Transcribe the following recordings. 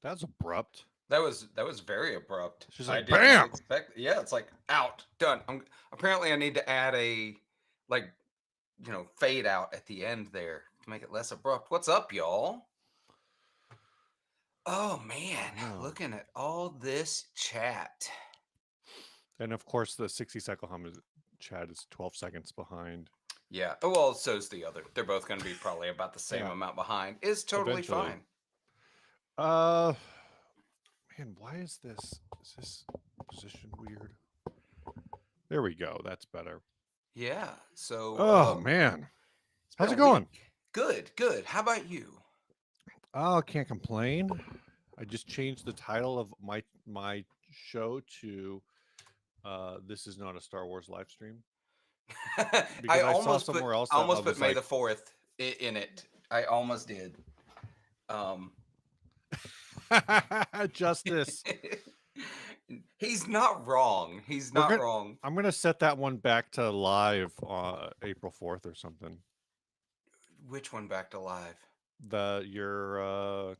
That's abrupt. That was very abrupt. She's I like, did not bam. expect. Yeah, it's like out, done. Apparently I need to add like fade out at the end there to make it less abrupt. What's up, y'all? Oh man, I know. looking at all this chat. And of course, the 60-second hum is, chat is 12 seconds behind. Yeah. Oh well, so's the other. They're both going to be probably about the same Yeah, amount behind. Is totally eventually. fine. Uh, man, why is this? Is this position weird? There we go. That's better. Yeah. So Oh man, it's been how's a it going? week. Good. Good. How about you? Oh, can't complain. I just changed the title of my show to "This is not a Star Wars live stream" I because I saw almost put somewhere else I that I almost put was May like, the Fourth in it. I almost did. Um, "Justice." he's not wrong. He's We're not gonna. wrong. I'm gonna set that one back to live April 4th or something. Which one back to live? The your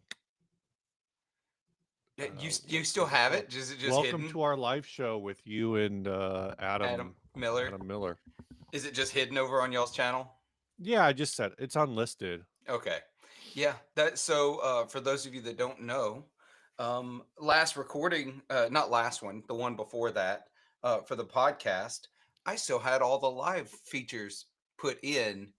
Yeah, you what's still it have called? it? Is it just Welcome hidden? to our live show with you and Adam Miller. Adam Miller. Is it just hidden over on y'all's channel? Yeah, I just said it's unlisted. Okay. Yeah, that so for those of you that don't know, last recording, not last one, the one before that, for the podcast, I still had all the live features put in,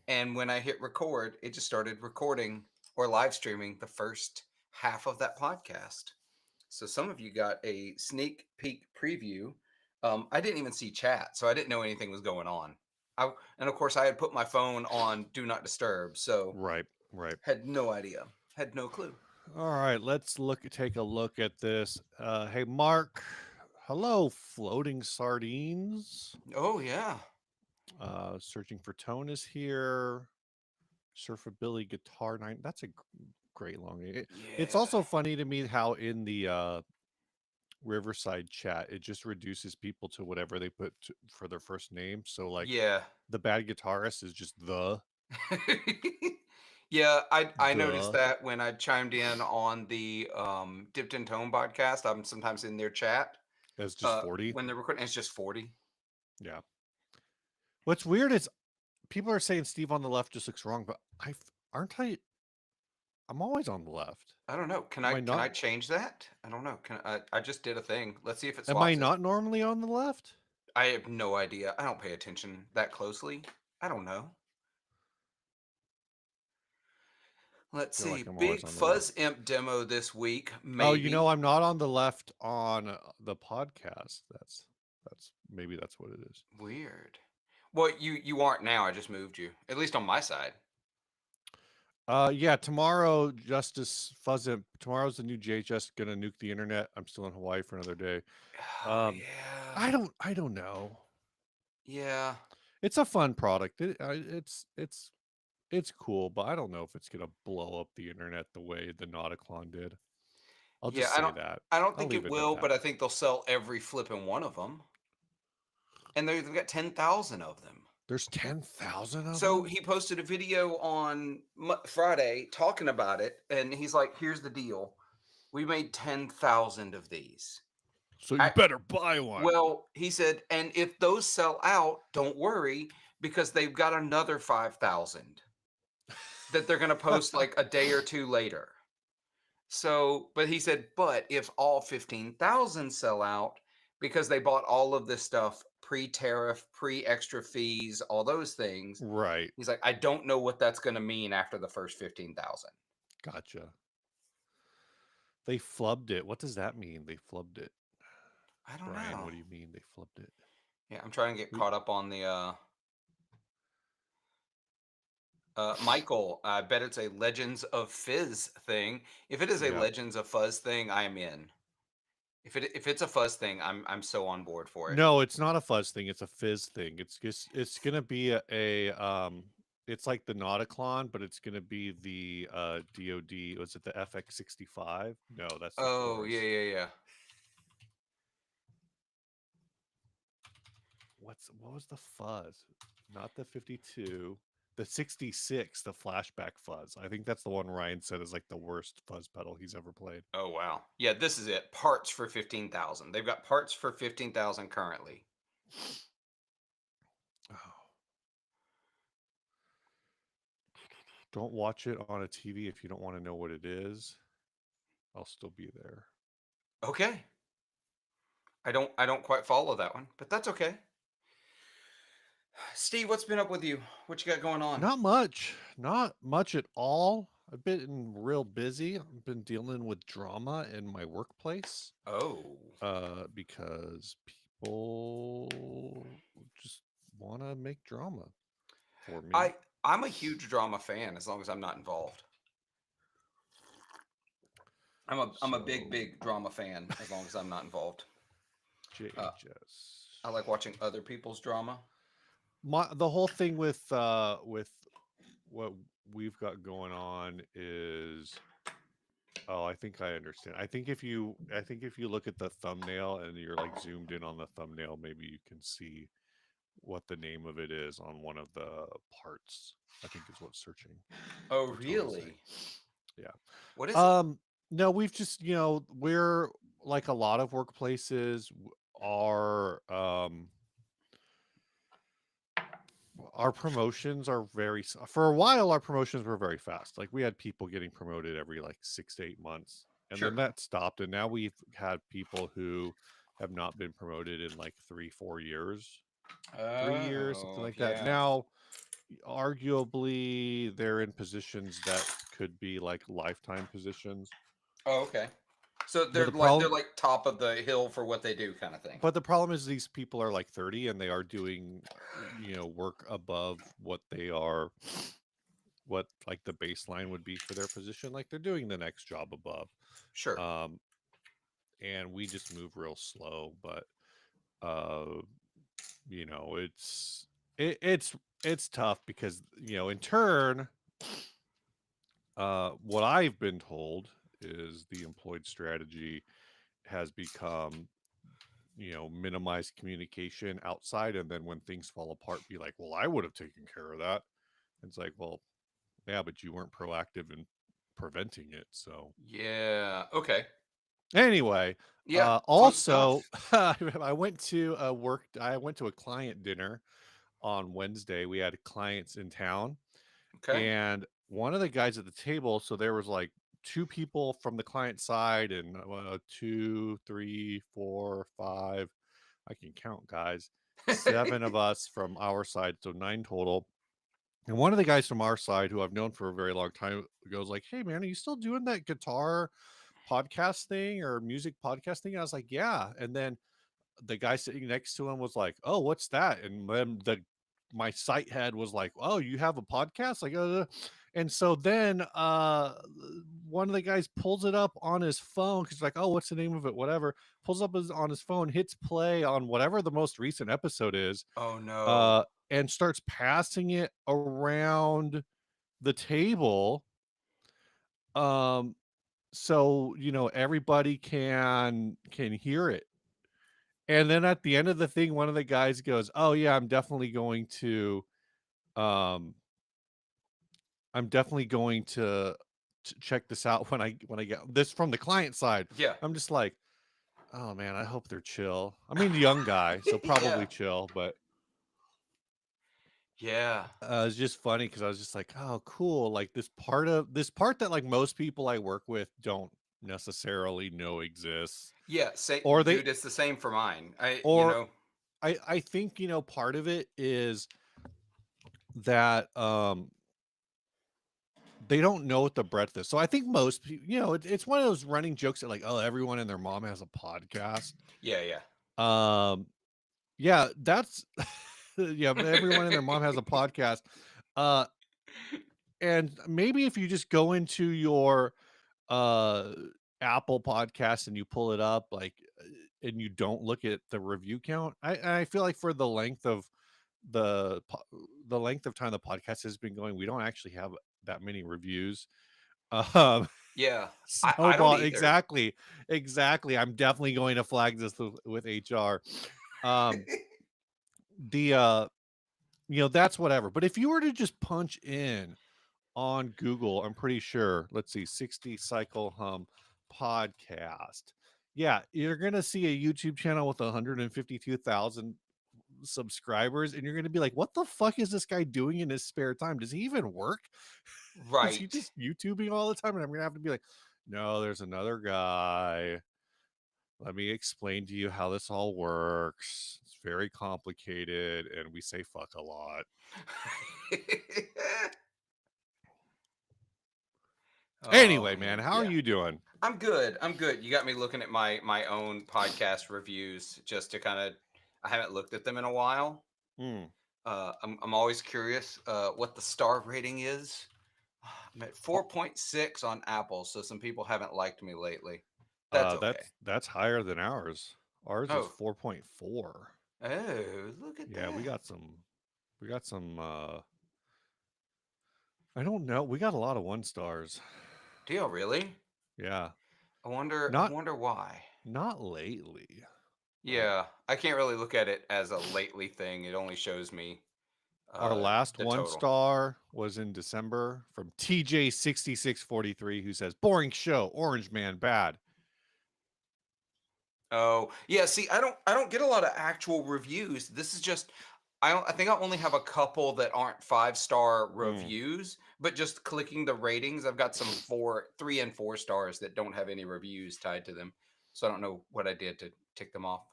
and when I hit record, it just started recording or live streaming the first half of that podcast. So some of you got a sneak peek preview. I didn't even see chat, so I didn't know anything was going on. And of course, I had put my phone on do not disturb, so Right, right. had no idea, had no clue. All right, let's take a look at this. Hey, Mark. Hello, floating sardines. Oh yeah, Searching for tone is here. Surfabilly guitar nine. That's a great long name. It's yeah, also funny to me how in the Riverside chat it just reduces people to whatever they put for their first name. So like yeah, the bad guitarist is just yeah. I noticed the. that when I chimed in on the Dipped in Tone podcast. I'm sometimes in their chat That's just 40. when they're recording. It's just 40. Yeah. What's weird is people are saying Steve on the left just looks wrong, but aren't I? I'm always on the left. I don't know. Can Am I I can not? I change that? I don't know. Can I just did a thing. Let's see if it Am I swaps it. not normally on the left? I have no idea. I don't pay attention that closely. I don't know. I Let's feel see. like I'm always Big on the left. Fuzz Imp demo this week, Oh, I'm maybe. not on the left on the podcast. That's maybe that's what it is. Weird. Well, you aren't now. I just moved you. At least on my side. Yeah, tomorrow Justice Fuzzimp. Tomorrow's the new JHS gonna nuke the internet. I'm still in Hawaii for another day. Oh yeah. I don't know. Yeah. It's a fun product. It's cool, but I don't know if it's gonna blow up the internet the way the Nauticlon did. I'll Yeah, just say that. I don't I'll think leave it it at will, that. but I think they'll sell every flipping one of them. And they've got 10,000 of them. There's 10,000 of So them. he posted a video on Friday talking about it, and he's like, "Here's the deal: we made 10,000 of these." So you I, better buy one. well, he said, and if those sell out, don't worry because they've got another 5,000 that they're going to post like a day or two later. So, but he said, but if all 15,000 sell out because they bought all of this stuff pre tariff, pre extra fees, all those things, Right. he's like, I don't know what that's going to mean after the first 15,000. Gotcha. They flubbed it. What does that mean? They flubbed it. I don't Brian, know. what do you mean they flubbed it? Yeah, I'm trying to get We caught up on the Michael. I bet it's a Legends of Fizz thing. If it is a yeah. Legends of Fuzz thing, I am in. If it's a Fuzz thing, I'm so on board for it. No, it's not a fuzz thing. It's a fizz thing. It's gonna be it's like the Nauticlon, but it's gonna be the DoD. Was it the FX65? No, that's the Oh yeah Taurus. yeah yeah. What was the fuzz? Not the 52. the 66, the flashback fuzz. I think that's the one Ryan said is like the worst fuzz pedal he's ever played. Oh wow. Yeah, this is it. Parts for 15,000. They've got parts for 15,000 currently. Oh. Don't watch it on a TV if you don't want to know what it is. I'll still be there. Okay. I don't quite follow that one, but that's okay. Steve, what's been up with you? What you got going on? Not much. Not much at all. I've been real busy. I've been dealing with drama in my workplace. Oh. Because people just want to make drama for me. I'm a huge drama fan as long as I'm not involved. I'm a big drama fan as long as I'm not involved. JHS. I like watching other people's drama. The whole thing with what we've got going on is, oh, I think I understand. I think if you look at the thumbnail and you're like zoomed in on the thumbnail, maybe you can see what the name of it is on one of the parts. I think is what's searching. Oh, really? Yeah. What is it? No, we've just, we're like a lot of workplaces are our promotions are for a while our promotions were very fast. Like we had people getting promoted every like 6 to 8 months, and Sure. then that stopped, and now we've had people who have not been promoted in like 3-4 years. 3 years, something like that. Yeah. Now arguably they're in positions that could be like lifetime positions. Oh, okay. So But they're the like problem top of the hill for what they do, kind of thing. but the problem is these people are like 30 and they are doing work above what they are, what like the baseline would be for their position. Like they're doing the next job above. Sure. And we just move real slow, but it's tough because in turn, what I've been told is the employed strategy has become minimize communication outside, and then when things fall apart be like, well, I would have taken care of that. It's like, well, yeah, but you weren't proactive in preventing it. So Yeah. Okay. anyway, Yeah. Fun also stuff. I went to a client dinner on Wednesday. We had clients in town, Okay. and one of the guys at the table, so there was like two people from the client side and 2, 3, 4, 5, I can count, guys, 7 of us from our side, so 9 total. And one of the guys from our side, who I've known for a very long time, goes like, hey man, are you still doing that guitar podcast thing or music podcast thing? And I was like, yeah. And then the guy sitting next to him was like, oh, what's that? And then my site head was like, oh, you have a podcast? Like, and so then one of the guys pulls it up on his phone because like, oh, what's the name of it? Whatever. Pulls up on his phone, hits play on whatever the most recent episode is, Oh no. and starts passing it around the table. So everybody can hear it. And then at the end of the thing, one of the guys goes, oh yeah, I'm definitely going to check this out when I get this from the client side. Yeah. I'm just like, oh man, I hope they're chill. I mean, the young guy, so probably Yeah. chill, but Yeah. it's just funny because I was just like, oh cool, like this part that like most people I work with don't necessarily know exists, Yeah. Say, or dude, it's the same for mine. or I think part of it is that they don't know what the breadth is. So I think most people, it's one of those running jokes that like, oh, everyone and their mom has a podcast. Yeah. Yeah. Yeah, that's yeah, but everyone and their mom has a podcast. And maybe if you just go into your Apple podcast and you pull it up, like, and you don't look at the review count, I feel like for the length of the time the podcast has been going, we don't actually have that many reviews. Yeah. I don't Snowball, either. exactly. I'm definitely going to flag this with HR. The that's whatever. But if you were to just punch in on Google, I'm pretty sure, let's see, 60 Cycle Hum podcast. Yeah, you're going to see a YouTube channel with 152,000 subscribers, and you're going to be like, what the fuck is this guy doing in his spare time? Does he even work? Is he Right. just YouTubing all the time? And I'm going to have to be like, no, there's another guy. Let me explain to you how this all works. It's very complicated, and we say fuck a lot. Anyway, Oh man, man, how are yeah. you doing? I'm good. I'm good. You got me looking at my own podcast reviews just to kind of. I haven't looked at them in a while. Hmm. I'm always curious what the star rating is. I'm at 4.6 on Apple, so some people haven't liked me lately. That's okay. That's higher than ours. Ours is Oh, 4.4. oh, look at Yeah, that. we got some I don't know. We got a lot of 1 stars. Deal, really? Yeah. I wonder. I Not wonder why. not lately. Like Yeah, I can't really look at it as a lately thing. It only shows me our last the one total. star was in December from TJ6643, who says boring show, Orange Man bad. Oh, yeah, see, I don't get a lot of actual reviews. This is just I think I only have a couple that aren't 5-star Mm. reviews, but just clicking the ratings, I've got some 3 and 4 stars that don't have any reviews tied to them. So I don't know what I did to tick them off.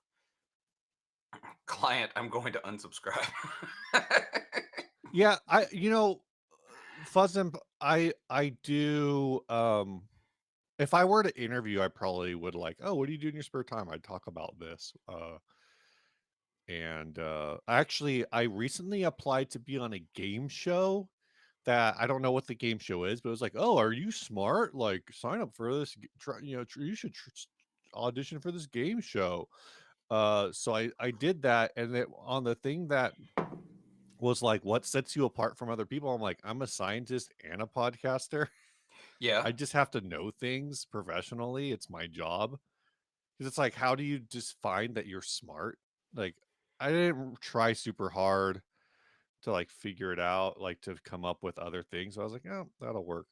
Client, I'm going to unsubscribe. Yeah, Fuzzin, I do if I were to interview, I probably would like, oh, what do you do in your spare time? I'd talk about this. And actually, I recently applied to be on a game show that I don't know what the game show is, but it was like, oh, are you smart? Like, sign up for this. You should audition for this game show. So I did that, and on the thing that was like, what sets you apart from other people? I'm like, I'm a scientist and a podcaster. Yeah. I just have to know things professionally. It's my job. Because it's like, how do you just find that you're smart? Like, I didn't try super hard to like figure it out, like to come up with other things. So I was like, oh, that'll work.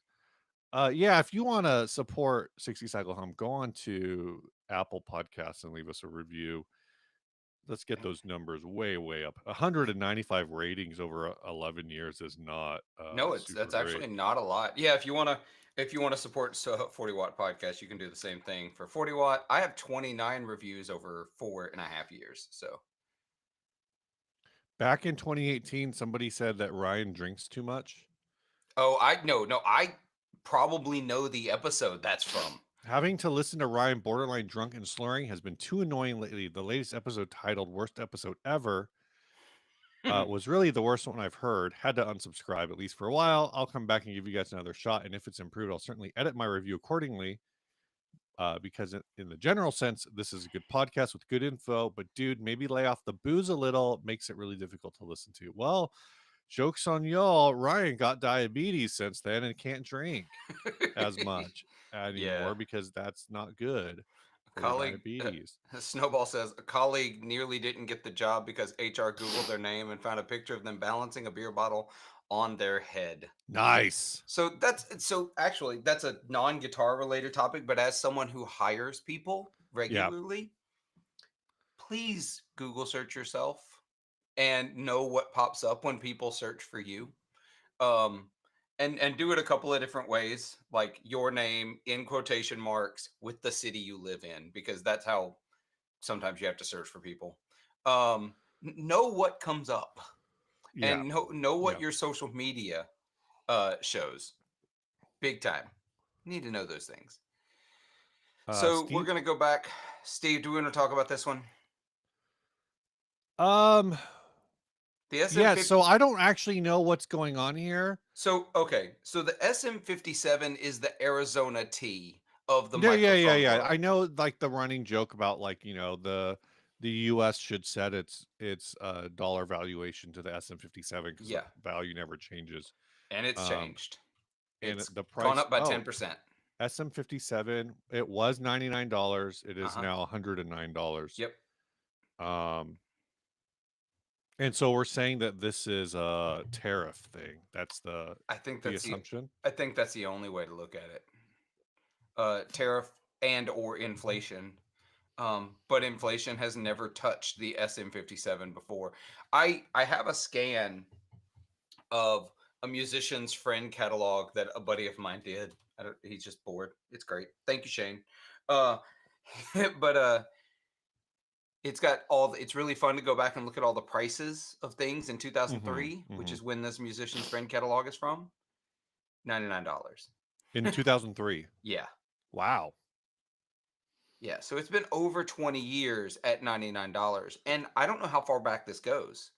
Yeah, if you want to support 60 Cycle Hum, go on to Apple Podcasts and leave us a review. Let's get those numbers way, way up. 195 ratings over 11 years is not No, it's super that's great. actually not a lot. Yeah, if you wanna support 40 Watt podcast, you can do the same thing for 40 Watt. I have 29 reviews over 4.5 years. So Back in 2018, somebody said that Ryan drinks too much. oh, I probably know the episode that's from. Having to listen to Ryan borderline drunk and slurring has been too annoying lately. The latest episode, titled Worst Episode Ever, was really the worst one I've heard. Had to unsubscribe, at least for a while. I'll come back and give you guys another shot. And if it's improved, I'll certainly edit my review accordingly. Because in the general sense, this is a good podcast with good info. But dude, maybe lay off the booze a little. Makes it really difficult to listen to. Well, joke's on y'all. Ryan got diabetes since then and can't drink as much Yeah. anymore because that's not good A for your colleague, diabetes. Snowball says a colleague nearly didn't get the job because HR Googled their name and found a picture of them balancing a beer bottle on their head. Nice. So actually that's a non-guitar related topic, but as someone who hires people Yeah. regularly, please Google search yourself and know what pops up when people search for you. Um, and do it a couple of different ways, like your name in quotation marks with the city you live in, because that's how sometimes you have to search for people. Know what comes up Yeah. and know what Yeah. your social media shows. Big time. Need to know those things. So we're Steve. gonna go back. Steve, do we want to talk about this one? Um, The yeah, SM50. so I don't actually know what's going on here. So okay, so the SM57 is the Arizona T of the Yeah, yeah, yeah, microphone yeah. I world. know like the running joke about like, the US should set its dollar valuation to the SM57 because the Yeah, value never changes. and it's Um, changed. and It's the gone price, up by oh, 10%. SM57, it was $99. It is Uh-huh. now $109. Yep. Um, And so we're saying that this is a tariff thing. That's I think the that's the assumption. I think that's the only way to look at it. Tariff and or inflation. But inflation has never touched the SM57 before. I have a scan of a musician's friend catalog that a buddy of mine did. He's just bored. It's great. Thank you, Shane. Uh, but it's got all. It's really fun to go back and look at all the prices of things in Hmm 2003, which hmm is when this musician's friend catalog is from. $99. In 2003. Yeah, Wow. yeah. So it's been over 20 years at $99, and I don't know how far back this goes.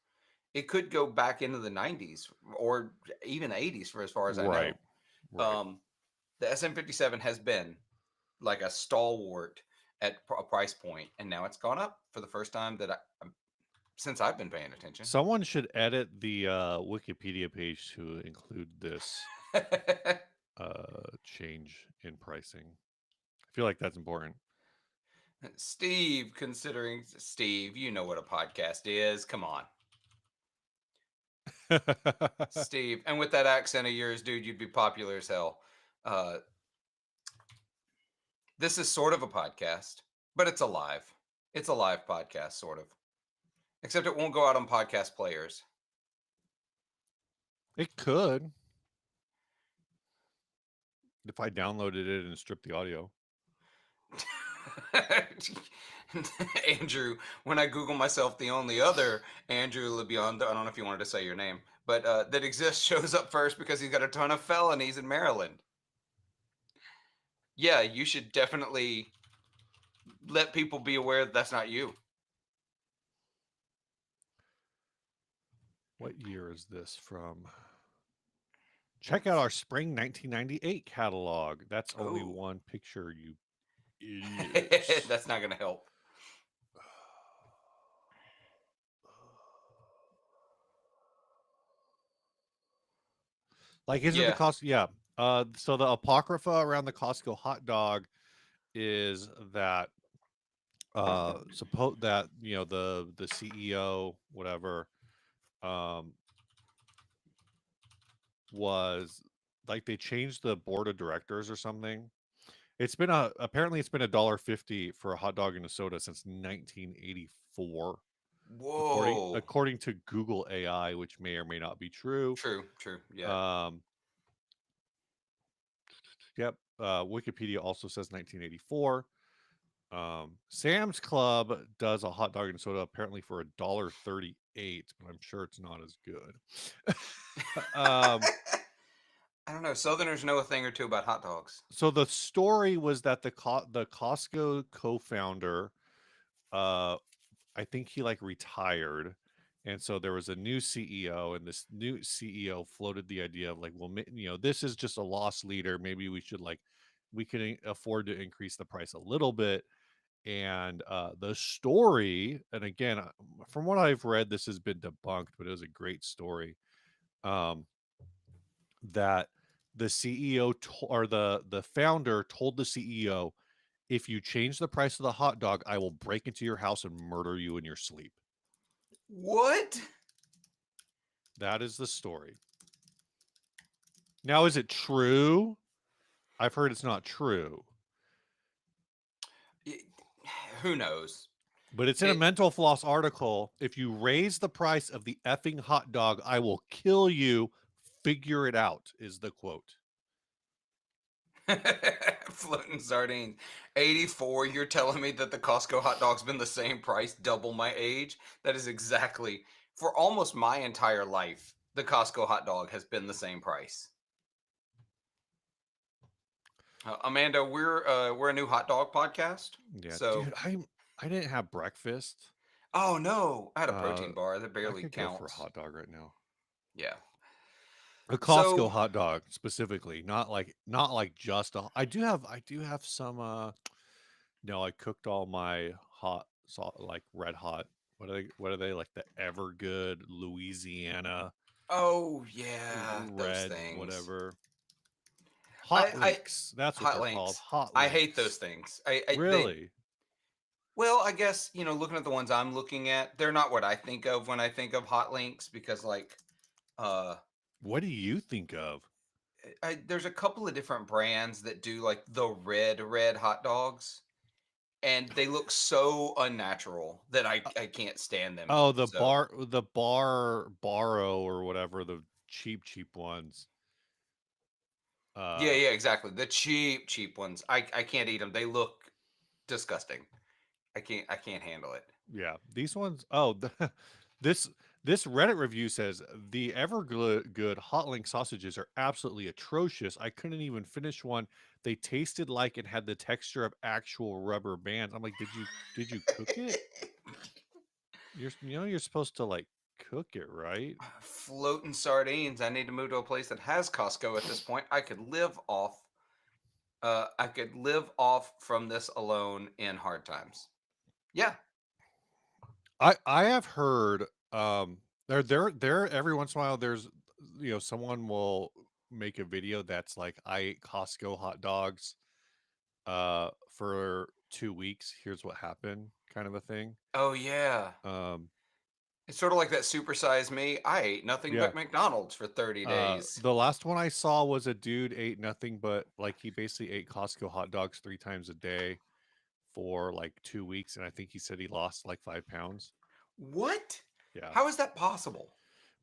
It could go back into the 90s or even 80s for as far as I Right. know. Right. Um, the SM57 has been like a stalwart at a price point, and now it's gone up for the first time since I've been paying attention. Someone should edit the Wikipedia page to include this change in pricing. I feel like that's important. Steve, you know what a podcast is. Come on, Steve. And with that accent of yours, dude, you'd be popular as hell. Uh, this is sort of a podcast, but it's a live. It's a live podcast, sort of. Except it won't go out on podcast players. It could if I downloaded it and stripped the audio. Andrew, when I Google myself, the only other Andrew LeBion, I don't know if you wanted to say your name, but that exists shows up first because he's got a ton of felonies in Maryland. Yeah, you should definitely let people be aware that that's not you. What year is this from? Check out our spring 1998 catalog. That's only Oh, one picture, you idiots. that's not going to help. Like, isn't the Yeah. cost? Yeah. So the apocrypha around the Costco hot dog is that suppose that the CEO whatever um was like they changed the board of directors or something. Apparently it's been $1.50 for a hot dog and a soda since 1984, Whoa. according to Google AI, which may or may not be true. True. Yeah. Yep. Wikipedia also says 1984. Sam's Club does a hot dog and soda apparently for $1.38, but I'm sure it's not as good. I don't know. Southerners know a thing or two about hot dogs. So the story was that the Costco co-founder, I think he like retired, and so there was a new CEO, and this new CEO floated the idea of like, well, this is just a loss leader. Maybe we can afford to increase the price a little bit. And the story, and again, from what I've read, this has been debunked, but it was a great story. That the CEO or the founder told the CEO, if you change the price of the hot dog, I will break into your house and murder you in your sleep. What? That is the story. Now, is it true? I've heard it's not true. Who knows? But it's in a Mental Floss article. If you raise the price of the effing hot dog, I will kill you. Figure it out, is the quote. Floating sardines. 84, you're telling me that the Costco hot dog's been the same price, double my age? That is exactly, for almost my entire life, the Costco hot dog has been the same price. Amanda, we're a new hot dog podcast. Yeah, so dude, I didn't have breakfast. Oh no, I had a protein bar that barely I could counts. go for a hot dog right now. Yeah. A Costco hot dog specifically, not like just a. I do have some. No, I cooked all my hot salt like red hot. What are they like the Evergood Louisiana? Oh yeah, red those things. whatever. Hot links. That's what they're called. Hot links. I hate those things. Really? Well, I guess, looking at the ones I'm looking at, they're not what I think of when I think of hot links because like uh What do you think of? there's a couple of different brands that do like the red hot dogs and they look so unnatural that I can't stand them. Oh, So, the bar Barrow or whatever, the cheap ones. yeah, Uh yeah, exactly. The cheap ones. I can't eat them. They look disgusting. I can't handle it. yeah, these ones. Oh, this this Reddit review says the good hot link sausages are absolutely atrocious. I couldn't even finish one. They tasted like it had the texture of actual rubber bands. I'm like, did you cook it? You're supposed to like cook it, right? Floating sardines. I need to move to a place that has Costco at this point. I could live off from this alone in hard times. Yeah. I have heard there every once in a while there's someone will make a video that's like I ate Costco hot dogs for 2 weeks. Here's what happened, kind of a thing. Oh yeah. Um It's sort of like that supersize me. I ate nothing yeah. but McDonald's for 30 days. The last one I saw was a dude ate nothing but like he basically ate Costco hot dogs 3 times a day for like 2 weeks, and I think he said he lost like 5 pounds. What? Yeah. How is that possible?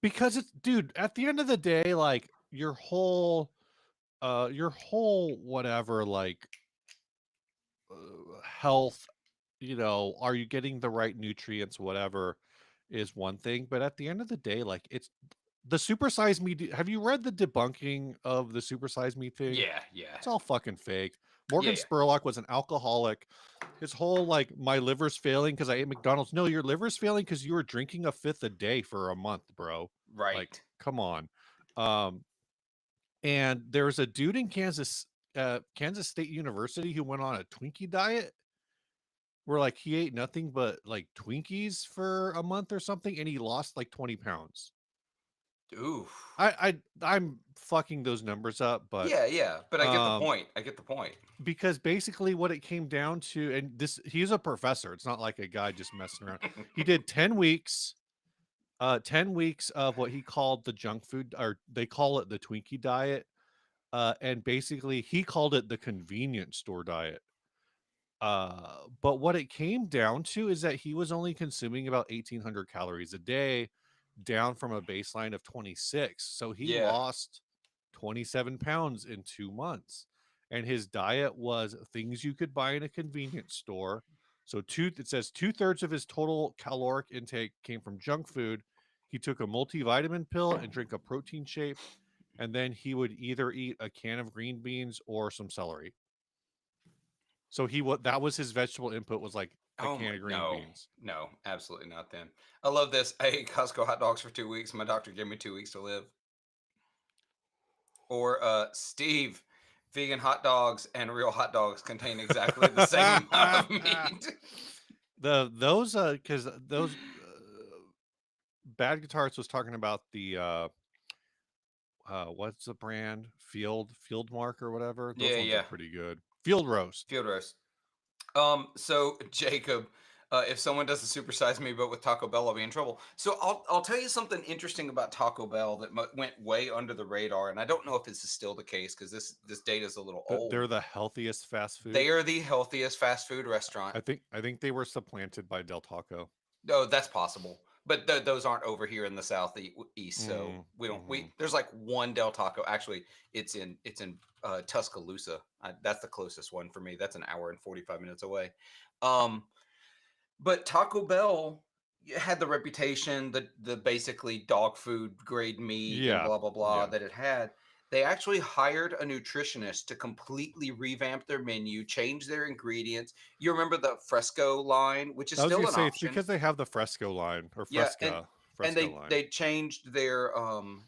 Because it's dude, at the end of the day, like your whole whatever like health, are you getting the right nutrients, whatever, is one thing, but at the end of the day, like it's the super size me. Have you read the debunking of the super size me thing? Yeah, yeah. It's all fucking fake. Yeah, Morgan yeah. Spurlock was an alcoholic. His whole like my liver's failing because I ate McDonald's. No, your liver's failing because you were drinking a fifth a day for a month, bro. Like, Right. come on. Um, and there's a dude in Kansas State University who went on a Twinkie diet where like he ate nothing but like Twinkies for a month or something, and he lost like 20 pounds. Ooh. I'm fucking those numbers up, but Yeah, yeah. But I get the um point. I get the point. because basically what it came down to, and this he's a professor, it's not like a guy just messing around. He did 10 weeks, 10 weeks of what he called the junk food, or they call it the Twinkie diet. And basically he called it the convenience store diet. But what it came down to is that he was only consuming about 1,800 calories a day, down from a baseline of 26. So he Yeah. lost 27 pounds in 2 months. And his diet was things you could buy in a convenience store. So it says 2/3 of his total caloric intake came from junk food. He took a multivitamin pill and drank a protein shake, and then he would either eat a can of green beans or some celery. So that was his vegetable input, was like a Oh can my, of green no. beans. No, absolutely not then. I love this. I ate Costco hot dogs for 2 weeks. My doctor gave me 2 weeks to live. Or Steve, vegan hot dogs and real hot dogs contain exactly the same amount of meat. Because those Bad Guitars was talking about the what's the brand, Field Mark or whatever. Those Yeah, ones are yeah. pretty good. Field Roast. Field roast. So Jacob, if someone does a supersize me, but with Taco Bell, I'll be in trouble. So I'll tell you something interesting about Taco Bell that went way under the radar, and I don't know if this is still the case because this data is a little They're old. the healthiest fast They food. are the healthiest fast food restaurant. I think they were supplanted by Del Taco. No, that's possible, but those aren't over here in the southeast. So Mm, we don't. hmm. We there's like one Del Taco. Actually, it's in Tuscaloosa. That's the closest one for me. That's an hour and 45 minutes away. Um, But Taco Bell had the reputation, the basically dog food grade meat and Yeah, blah blah blah yeah. that it had. They actually hired a nutritionist to completely revamp their menu, change their ingredients. You remember the Fresco line, which is I was still gonna an say it's option. because they have the Fresco line, or Yeah, and Fresco line. they changed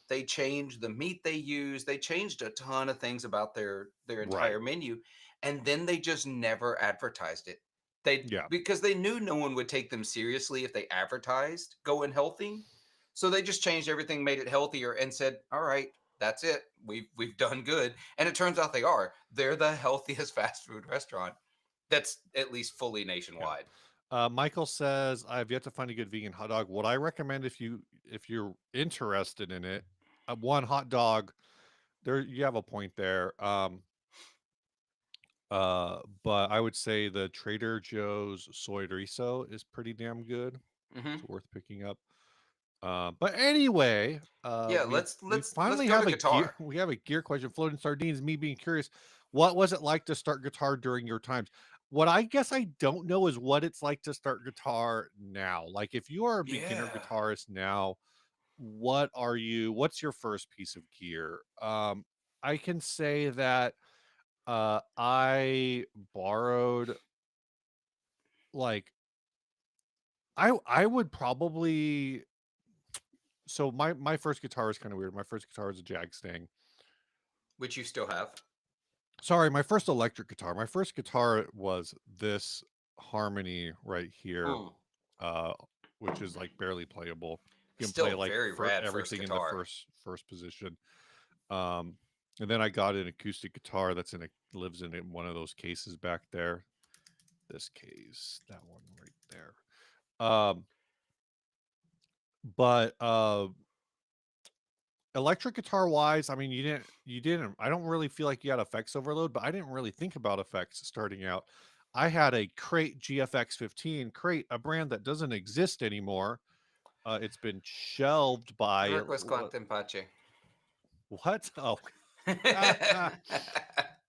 they changed the meat they use. They changed a ton of things about their Right. entire menu, and then they just never advertised it. They Yeah. Because they knew no one would take them seriously if they advertised going healthy. So they just changed everything, made it healthier, and said, "All right, that's it. We've done good." And it turns out they are. They're the healthiest fast food restaurant that's at least fully Yeah. nationwide. Michael says, "I've yet to find a good vegan hot dog. What I recommend if you're interested in it, one hot dog. There, you have a point there. But I would say the Trader Joe's soy chorizo is pretty damn good. Hmm. It's worth picking up. But anyway, Yeah, we let's finally go to have a gear guitar. we have a gear question. Floating sardines. Me being curious, what was it like to start guitar during your times? What I guess I don't know is what it's like to start guitar now. Like if you are a beginner Yeah. guitarist now, what's your first piece of gear? I can say that I borrowed like I would probably so my first guitar is kind of weird. My first guitar is a Jag Stang. Which you still have. Sorry, my first electric guitar. My first guitar was this Harmony right here, Mm. uh, which is like barely playable. You can play Still like very for rad first everything in the guitar. first position. Um, and then I got an acoustic guitar that's lives in one of those cases back there. This case, that one right there. Um, but electric guitar wise, I mean, you didn't. I don't really feel like you had effects overload, but I didn't really think about effects starting out. I had a Crate GFX 15, Crate, a brand that doesn't exist anymore. It's been shelved by Request Tempache. what? Oh,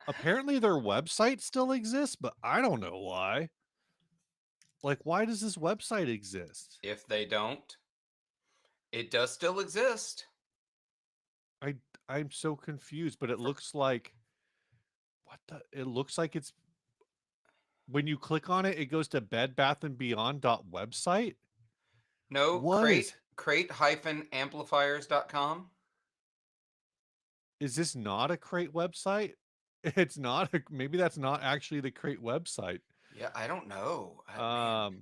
apparently their website still exists, but I don't know why. Like, why does this website exist? If they don't, it does still exist. I I'm so confused, but it looks like what the it looks like it's when you click on it, it goes to Bed Bath and Beyond website. No, What crate-amplifiers.com. is this not a Crate website? It's not maybe that's not actually the Crate website. Yeah, I don't know. Man, Um,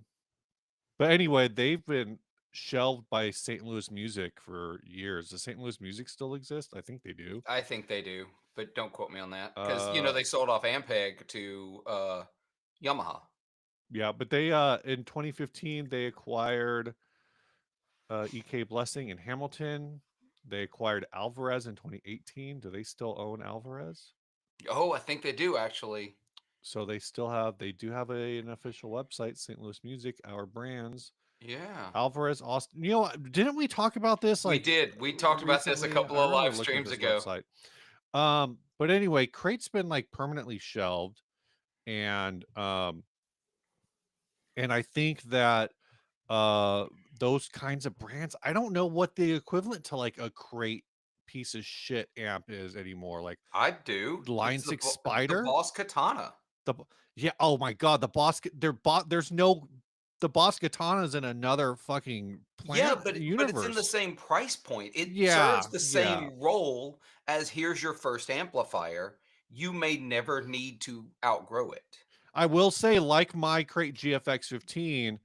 but anyway, they've been shelved by St. Louis Music for years. Does St. Louis Music still exist? I think they do. I think they do, but don't quote me on that because Uh, they sold off Ampeg to Yamaha. yeah, but they in 2015 they acquired EK Blessing in Hamilton. They acquired Alvarez in 2018. Do they still own Alvarez? Oh, I think they do actually. So they do have an official website, St. Louis Music, Our Brands, Yeah, Alvarez, Austin. You know, didn't we talk about this we like did. We talked about this a recently? couple I of remember live looking at streams this ago. website. But anyway, Crate's been like permanently shelved, and I think that uh those kinds of brands, I don't know what the equivalent to like a Crate piece of shit amp is anymore. Like I do. Line It's Six the Spider. Boss Katana. The Yeah, oh my god, the boss there's no the boss katana's in another fucking Yeah, planet but it's in the universe. same price point. It Yeah, serves the yeah. same role as here's your first amplifier. You may never need to outgrow it. I will say, like my Crate GFX 15,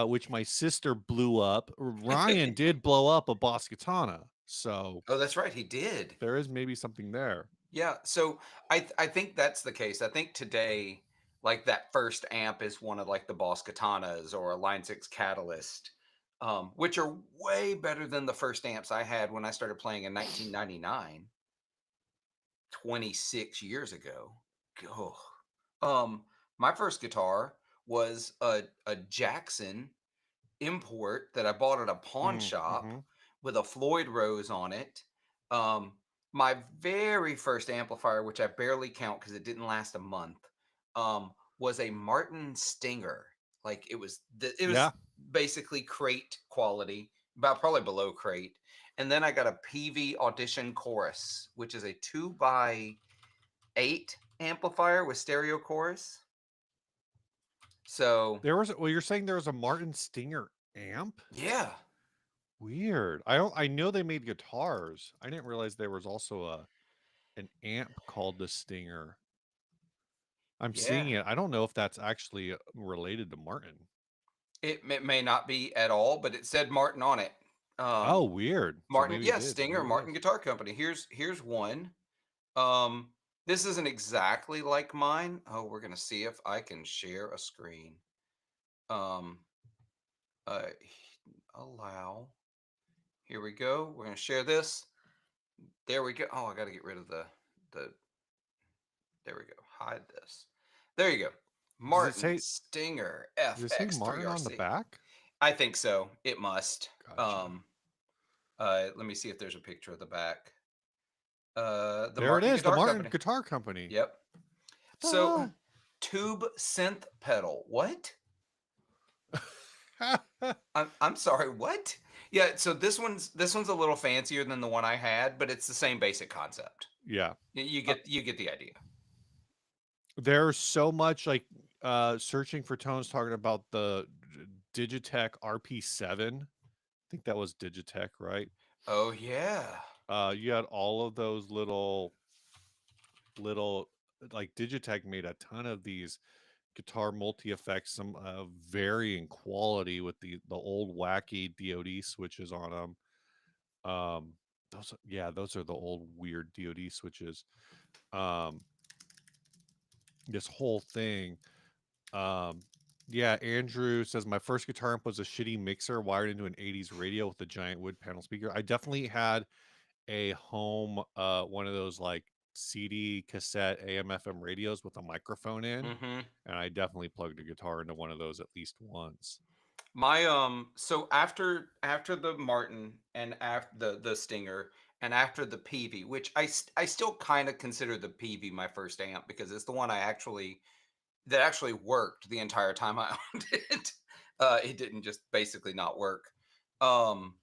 which my sister blew up, Ryan did blow up a boss katana. So Oh, that's right, he did. there is maybe something there. Yeah, so I think that's the case. I think today, like that first amp is one of like the Boss Katanas or a Line 6 Catalyst, which are way better than the first amps I had when I started playing in 1999, 26 years ago. Oh. My first guitar was a Jackson import that I bought at a pawn shop Mm-hmm. with a Floyd Rose on it. Um, my very first amplifier, which I barely count because it didn't last a month, was a Martin Stinger. Like it was Yeah. basically Crate quality, about probably below Crate. And then I got a PV Audition Chorus, which is a 2x8 amplifier with stereo chorus. So You're saying there was a Martin Stinger amp? yeah, Weird. I know they made guitars. I didn't realize there was also an amp called the Stinger. I'm yeah. seeing it. I don't know if that's actually related to Martin. May not be at all, but it said Martin on it. Oh, Um, weird. So Martin, maybe it yeah, did. Stinger, Maybe it Martin was. Guitar Company. Here's one. Um, this isn't exactly like mine. Oh, we're gonna see if I can share a screen. Um, uh, allow. Here we go. We're gonna share this. There we go. Oh, I got to get rid of the. There we go. Hide this. There you go. Does it Martin say Stinger does it say Martin on the FX3RC. back? I think so. It must. Gotcha. Let me see if there's a picture of the back. The There it Martin is, the Guitar Martin Company. Guitar Company. Yep. So, Ah. tube synth pedal. What? I'm sorry. What? Yeah. So this one's a little fancier than the one I had, but it's the same basic concept. Yeah. You Uh, get the idea. there's so much like searching for tones talking about the Digitech RP7. I think that was Digitech, right? Oh yeah. You had all of those little like Digitech made a ton of these guitar multi effects, some varying quality with the old wacky DoD switches on them. Those are the old weird DoD switches. Um, this whole thing. Um, yeah, Andrew says my first guitar amp was a shitty mixer wired into an 80s radio with a giant wood panel speaker. I definitely had a home one of those like CD cassette AM FM radios with a microphone in, Mm-hmm. and I definitely plugged a guitar into one of those at least once. My so after the Martin and after the Stinger and after the Peavey, which I still kind of consider the Peavey my first amp because it's the one that actually worked the entire time I owned it. It didn't just basically not work. Um,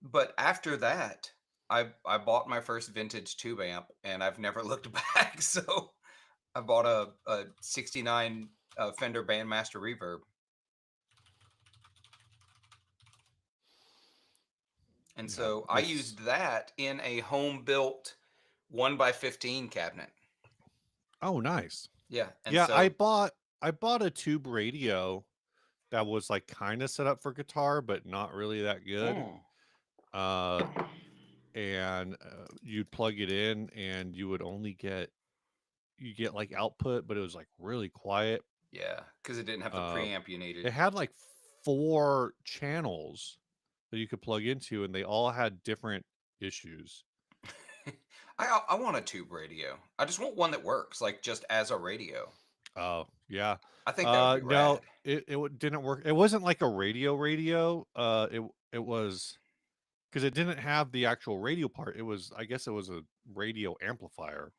but after that, I bought my first vintage tube amp and I've never looked back. So I bought a 69 Fender Bandmaster Reverb. And Yeah, so I it's used that in a home built 1x15 cabinet. oh nice. Yeah. And Yeah, so, I bought a tube radio that was like kind of set up for guitar, but not really that good. mm, Uh, and you'd plug it in, and you get like output, but it was like really quiet. yeah, because it didn't have the Uh, preamp you needed. it had like 4 channels that you could plug into, and they all had different issues. I want a tube radio. I just want one that works, like just as a radio. Oh yeah. I think that would be No, rad. didn't work. It wasn't like a radio. It was because it didn't have the actual radio part. I guess it was a radio amplifier.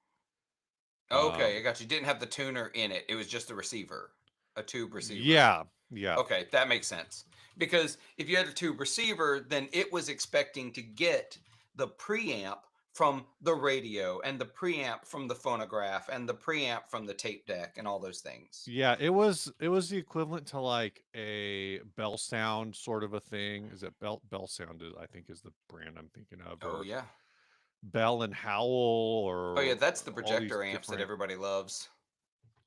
Okay, I Um, got you. Didn't have the tuner in it. It was just the receiver, a tube receiver. yeah, yeah, Okay, that makes sense. Because if you had a tube receiver, then it was expecting to get the preamp from the radio and the preamp from the phonograph and the preamp from the tape deck and all those things. yeah. It was the equivalent to like a Bell Sound sort of a thing. Is it Bell Sound? I think is the brand I'm thinking of, Oh or yeah. Bell and Howell, Oh yeah, or that's the all these projector amps that different everybody loves.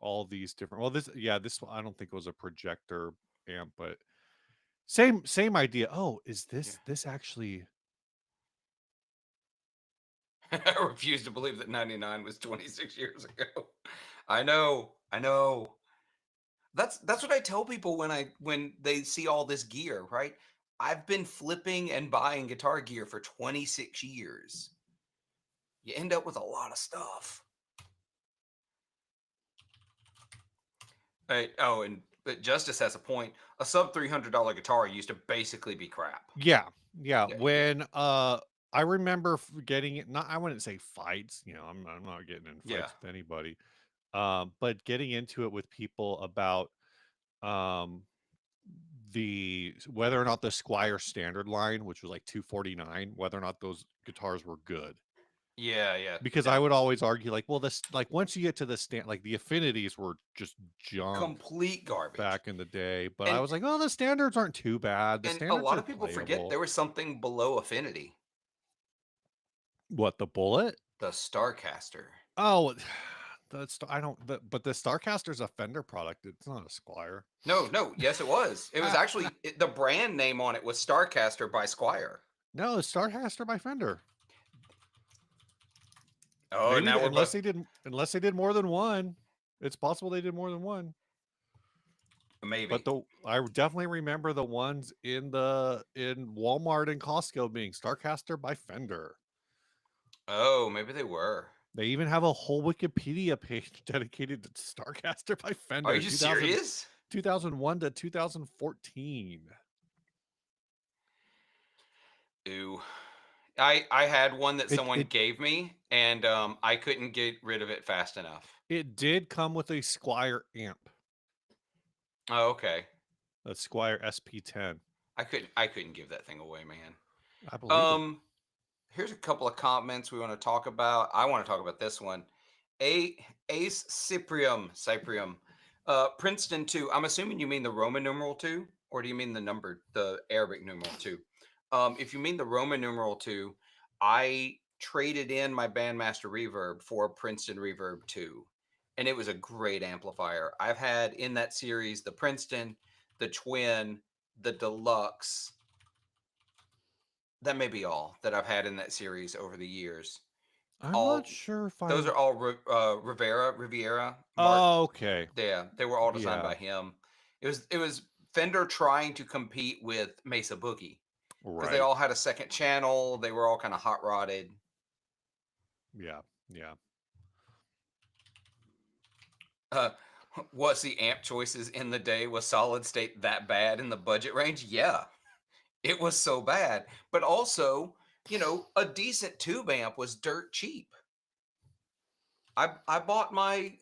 well, this one I don't think it was a projector amp, but same idea. Oh, is Yeah. this actually I refuse to believe that 99 was 26 years ago. I know. I know. That's what I tell people when they see all this gear, right? I've been flipping and buying guitar gear for 26 years. You end up with a lot of stuff. Right. Oh, and but Justice has a point. A sub $300 guitar used to basically be crap. yeah, yeah. Yeah, yeah, When I remember getting it, not I wouldn't say fights, I'm not getting in yeah. fights with anybody. But getting into it with people about um the whether or not the Squire standard line, which was like 249, whether or not those guitars were good. Yeah, yeah. Because I No, would always argue like, well, this like once you get to the stand like the affinities were just junk complete garbage. back in the day, but I And was like, oh, the standards aren't too bad. The and a standards lot are of people forget playable. there was something below affinity. What, the Bullet? The Starcaster. Oh, but the Starcaster's a Fender product. It's not a Squire. No, no, yes, it was. It was actually the brand name on it was Starcaster by Squire. No, it's Starcaster by Fender. Oh, Maybe now we're both. unless they did more than one. It's possible they did more than one. But Maybe. I definitely remember the ones in Walmart and Costco being Starcaster by Fender. Oh, maybe they were. They even have a whole Wikipedia page dedicated to Starcaster by Are Fender, you serious? 2001 to 2014. Ooh. I had one that It someone it gave me, and I couldn't get rid of it fast enough. it did come with a Squire amp, Oh, okay. a Squire SP10. I couldn't give that thing away, man. I believe it. Um, Here's a couple of comments we want to talk about. I want to talk about this one. A Ace Cyprium. Princeton 2. I'm assuming you mean the Roman numeral 2, or do you mean the Arabic numeral 2? If you mean the Roman numeral 2, I traded in my Bandmaster Reverb for a Princeton Reverb 2, and it was a great amplifier. I've had in that series the Princeton, the Twin, the Deluxe. That may be all that I've had in that series over the years. I'm not All sure if those I've. are all Riviera Mark. Oh, okay. Yeah, they were all designed Yeah. by him. It was Fender trying to compete with Mesa Boogie because they Right. all had a second channel. They were all kind of hot rodded. Yeah. Yeah. Uh, was the amp choices in the day was solid state that bad in the budget range? Yeah, it was so bad. But also, a decent tube amp was dirt cheap. I bought my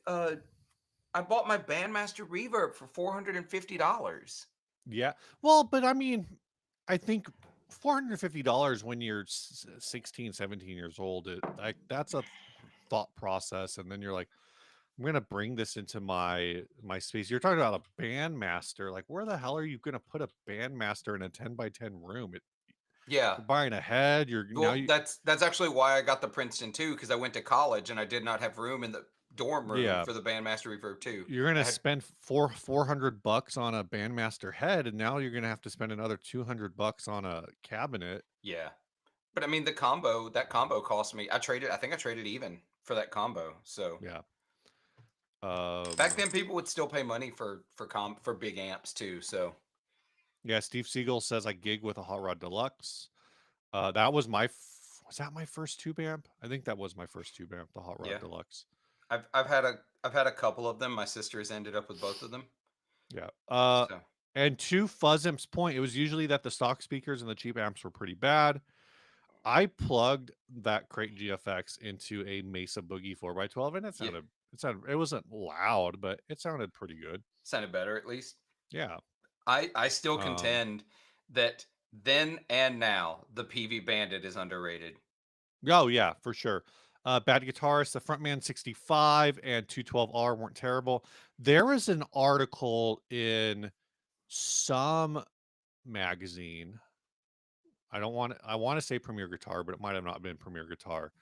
Bandmaster Reverb for $450. Yeah. Well, but I mean, I think $450 when you're 16, 17 years old, like that's a thought process. And then you're like, I'm gonna bring this into my space. You're talking about a bandmaster. Like, where the hell are you gonna put a bandmaster in a 10 by 10 room? Yeah. You're buying a head. Well, that's actually why I got the Princeton 2 because I went to college and I did not have room in the dorm room Yeah, for the Bandmaster Reverb 2. you're I gonna had spend $400 on a bandmaster head, and now you're gonna have to spend another $200 on a cabinet. Yeah. But I mean that combo cost me. I think I traded even for that combo. So Yeah. back then people would still pay money for big amps too. So Yeah, Steve Siegel says I gig with a Hot Rod Deluxe. That was was that my first tube amp? I think that was my first tube amp, the Hot Rod yeah. Deluxe. I've had a couple of them. My sister has ended up with both of them. Yeah. So And to Fuzzimp's point, it was usually that the stock speakers and the cheap amps were pretty bad. I plugged that Crate GFX into a Mesa Boogie 4x12, and yeah, it wasn't loud, but it sounded pretty good. sounded better at least. Yeah. I still Um, contend that then and now the PV Bandit is underrated. oh yeah, for sure. Bad Guitarist, the Frontman 65 and 212R weren't terrible. There was an article in some magazine. I want to say Premier Guitar, but it might have not been Premier Guitar.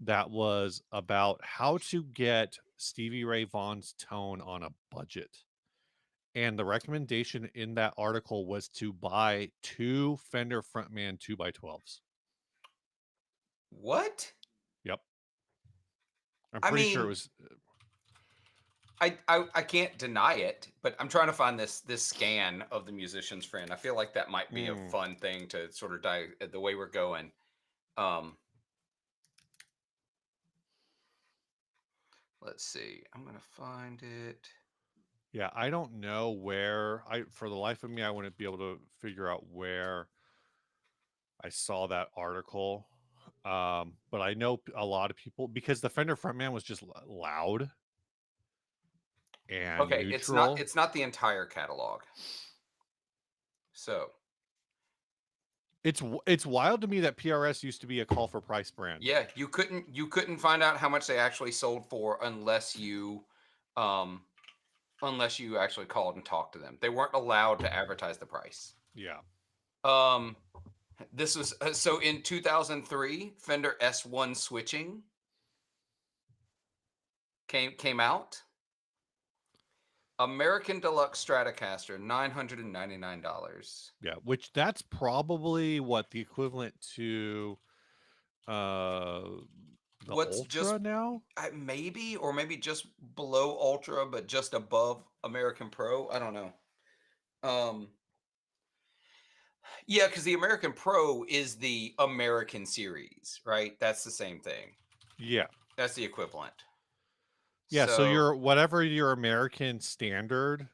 That was about how to get Stevie Ray Vaughan's tone on a budget. And the recommendation in that article was to buy two Fender Frontman 2x12s. What? Yep. I'm I pretty sure it mean, was. I can't deny it, but I'm trying to find this scan of the musician's friend. I feel like that might be a Mm, fun thing to sort of die the way we're going. Um, let's see. I'm gonna find it. yeah, I don't know where for the life of me, I wouldn't be able to figure out where I saw that article. But I know a lot of people because the Fender Frontman was just loud and Okay, it's not neutral. it's not the entire catalog. So It's wild to me that PRS used to be a call for price brand. yeah, you couldn't find out how much they actually sold for um unless you actually called and talked to them. They weren't allowed to advertise the price. Yeah. Um this was so in 2003 Fender S1 switching came out. American Deluxe Stratocaster $999. Yeah, which that's probably what the equivalent to uh the What's just Ultra now? maybe or maybe just below Ultra but just above American Pro, I don't know. Um, yeah, because the American Pro is the American series, right? That's the same thing. Yeah. That's the equivalent. Yeah, so So your whatever your American standard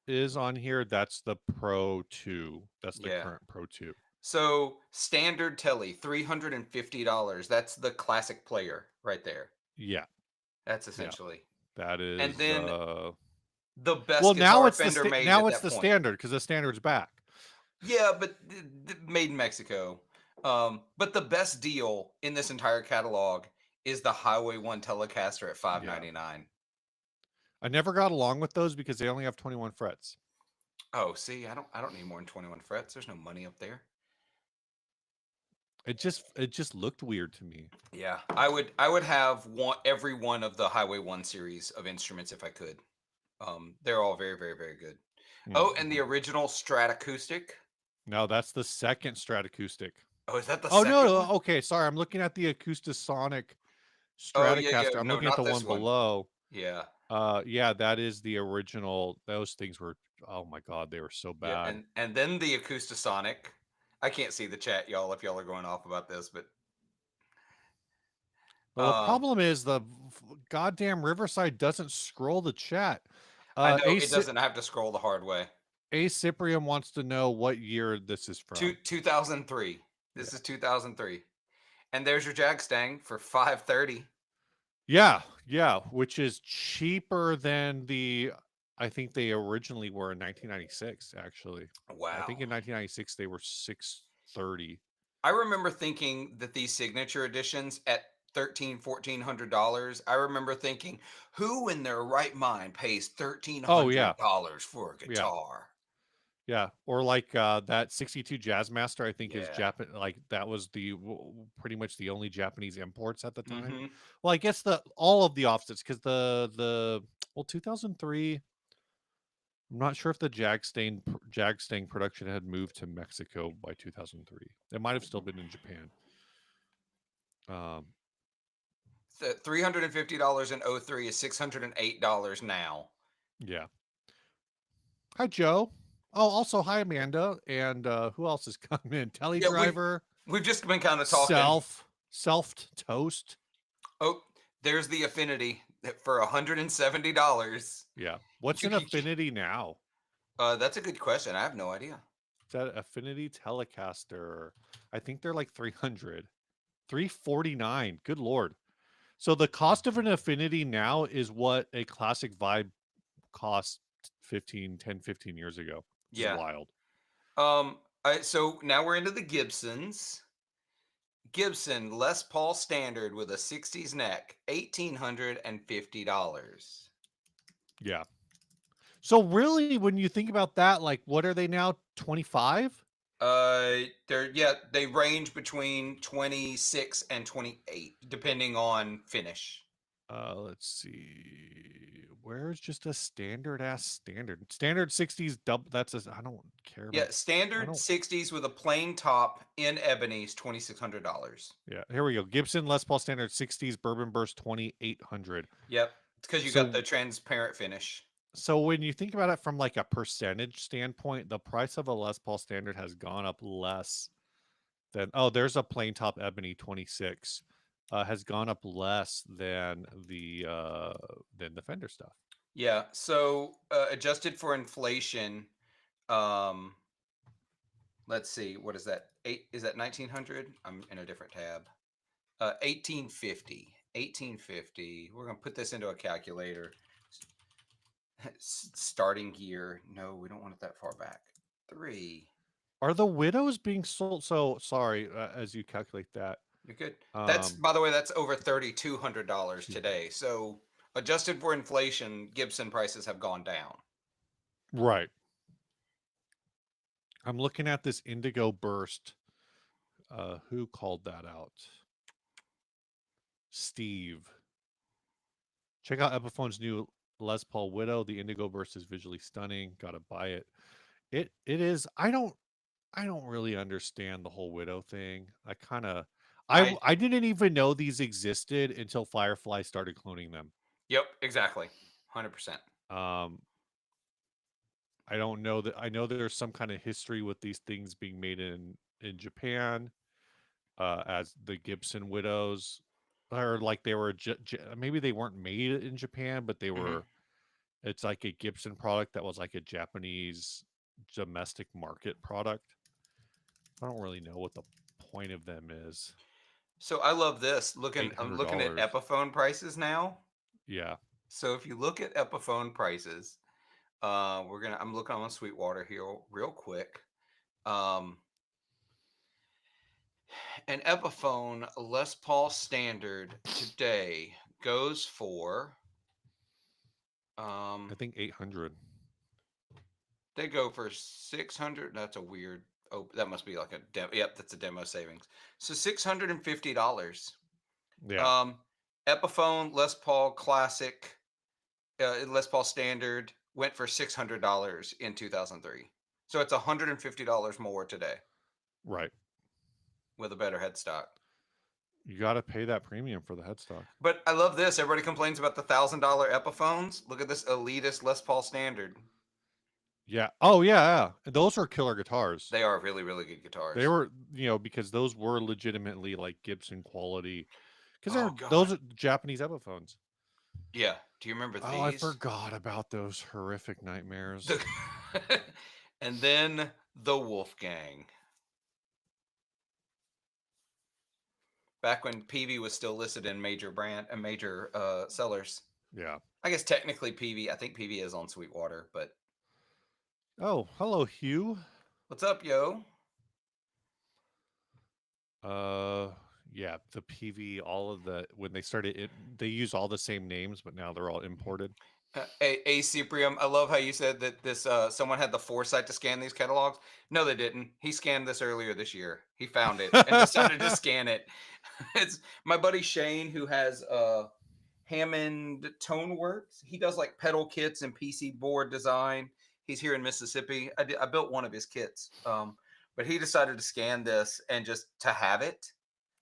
is on here, that's the Pro 2. That's the yeah. current Pro 2. So standard telly, $350. That's the classic player right there. Yeah. That's Yeah. essentially. That And is then the well, best now guitar it's Fender made now at it's that the point. standard because the standard's back. Yeah, but made in Mexico. But the best deal in this entire catalog is the Highway 1 Telecaster at Yeah. $599. I never got along with those because they only have 21 frets. Oh, see, I don't need more than 21 frets. There's no money up there. It just looked weird to me. Yeah, I would have every one of the Highway 1 series of instruments if I could. They're all very, very, very good. Oh, and the Mhm. original Strat Acoustic. No, that's the second Stratoacoustic. Oh, is that the Oh no, second no, one? okay, sorry. I'm looking at the Acoustasonic Oh, yeah, yeah. Stratocaster. I'm No, looking at not the this one one. below. Yeah, Yeah, that is the original. Those things were, oh my God, they were so yeah, bad. and then the Acoustasonic. I can't see the chat, y'all, if y'all are going off about this, but Well, the um, problem is the goddamn Riverside doesn't scroll the chat. I know A it doesn't have to scroll the hard way. Cyprian wants to know what year this is from. 2003. Yeah. This is 2003. And there's your Jag Stang for 530. Yeah, yeah, which is cheaper than I think they originally were in 1996, actually. I think Wow. in 1996 they were 630. I remember thinking that these signature editions at $1,300, $1,400, I remember thinking, who in their right mind pays Oh yeah, $1,300 for a yeah, guitar? yeah. Or like that 62 Jazzmaster, I think is Yeah. Japan. Like that was pretty much the only Japanese imports at the time. Mm-hmm. Well, I guess all of the offsets because well 2003. I'm not sure if the Jagstang production had moved to Mexico by 2003. It might have still been in Japan. Um, $350 in '03 is $608 now. yeah. Hi, Joe. Oh, also hi, Amanda. And who else has come in? Yeah, we've Teledriver, we've just been kind of talking. Self Toast. Oh, there's the Affinity for $170. Yeah. What's You, an you, Affinity now? that's a good question. I have no idea. Is that Affinity Telecaster? I think they're like 300. 349. Good Lord. So the cost of an Affinity now is what a classic Vibe cost 15 years ago. Which is Yeah. wild. So now we're into the Gibsons. Gibson Les Paul Standard with a 60s neck, $1,850. Yeah. So really, when you think about that, like, what are they now? 25? They range between 26 and 28, depending on finish. Let's see. Where's just a standard 60s double? I don't care Yeah, about. I standard don't. 60s with a plain top in ebony is $2,600. Yeah, here we go. Gibson Les Paul standard 60s Bourbon Burst 2800. Yep, because you got So the transparent finish. so when you think about it from like a percentage standpoint, the price of a Les Paul standard has gone up less than there's a plain top ebony 26 has gone up less than the Fender stuff. Yeah, so adjusted for inflation, um, let's see, what is that? Is that 1900? I'm in a different tab. 1850. 1850. We're gonna put this into a calculator. Starting gear. No, we don't want it that far back. 3. Are the widows being sold? So sorry, as you calculate that. You're good. That's, by the way, that's over $3,200 Yeah. today. So adjusted for inflation, Gibson prices have gone down. Right. I'm looking at this Indigo Burst. Who called that out? Steve. Check out Epiphone's new Les Paul Widow. The Indigo Burst is visually stunning. Gotta buy it. It is. I don't really understand the whole Widow thing. I didn't even know these existed until Firefly started cloning them. Yep, exactly. 100%. Um I don't know that. I know there's some kind of history with these things being made in Japan, as the Gibson Widows, or like they were maybe they weren't made in Japan, but they Mhm. were. It's like a Gibson product that was like a Japanese domestic market product. I don't really know what the point of them is. So I love this. Eight I'm hundred looking at dollars. Epiphone prices now. Yeah. So if you look at Epiphone prices, I'm looking on Sweetwater here real quick. Um, an Epiphone Les Paul Standard today goes for I um think 800. they go for 600. That's a weird. Oh, that must be like a demo. Yep, that's a demo savings. So $650. Yeah. Um, Epiphone Les Paul Classic, Les Paul Standard went for $600 in 2003. So it's $150 more today Right. with a better headstock. You got to pay that premium for the headstock. But I love this. Everybody complains about the $1,000 Epiphones. Look at this elitist Les Paul Standard. Yeah. Oh yeah, yeah. Those are killer guitars. They are really, really good They guitars. were, because those were legitimately like Gibson quality. Because Oh those God. are Japanese Epiphones. Yeah. Do you remember Oh, I these? forgot about those horrific nightmares. The and then the Wolfgang. Back when PV was still listed in major brand and major sellers. Yeah. I guess technically PV. I think PV is on Sweetwater, but Oh, hello, Hugh. what's up, yo? Uh, yeah, the PV, all of the when they started it, they use all the same names, but now they're all imported. A Cyprium, I love how you said that this someone had the foresight to scan these catalogs. No, they didn't. He scanned this earlier this year. He found it and decided to scan it. It's my buddy Shane who has Hammond Tone Works. He does like pedal kits and PC board design. He's here in Mississippi. I built one of his kits, but he decided to scan this and just to have it.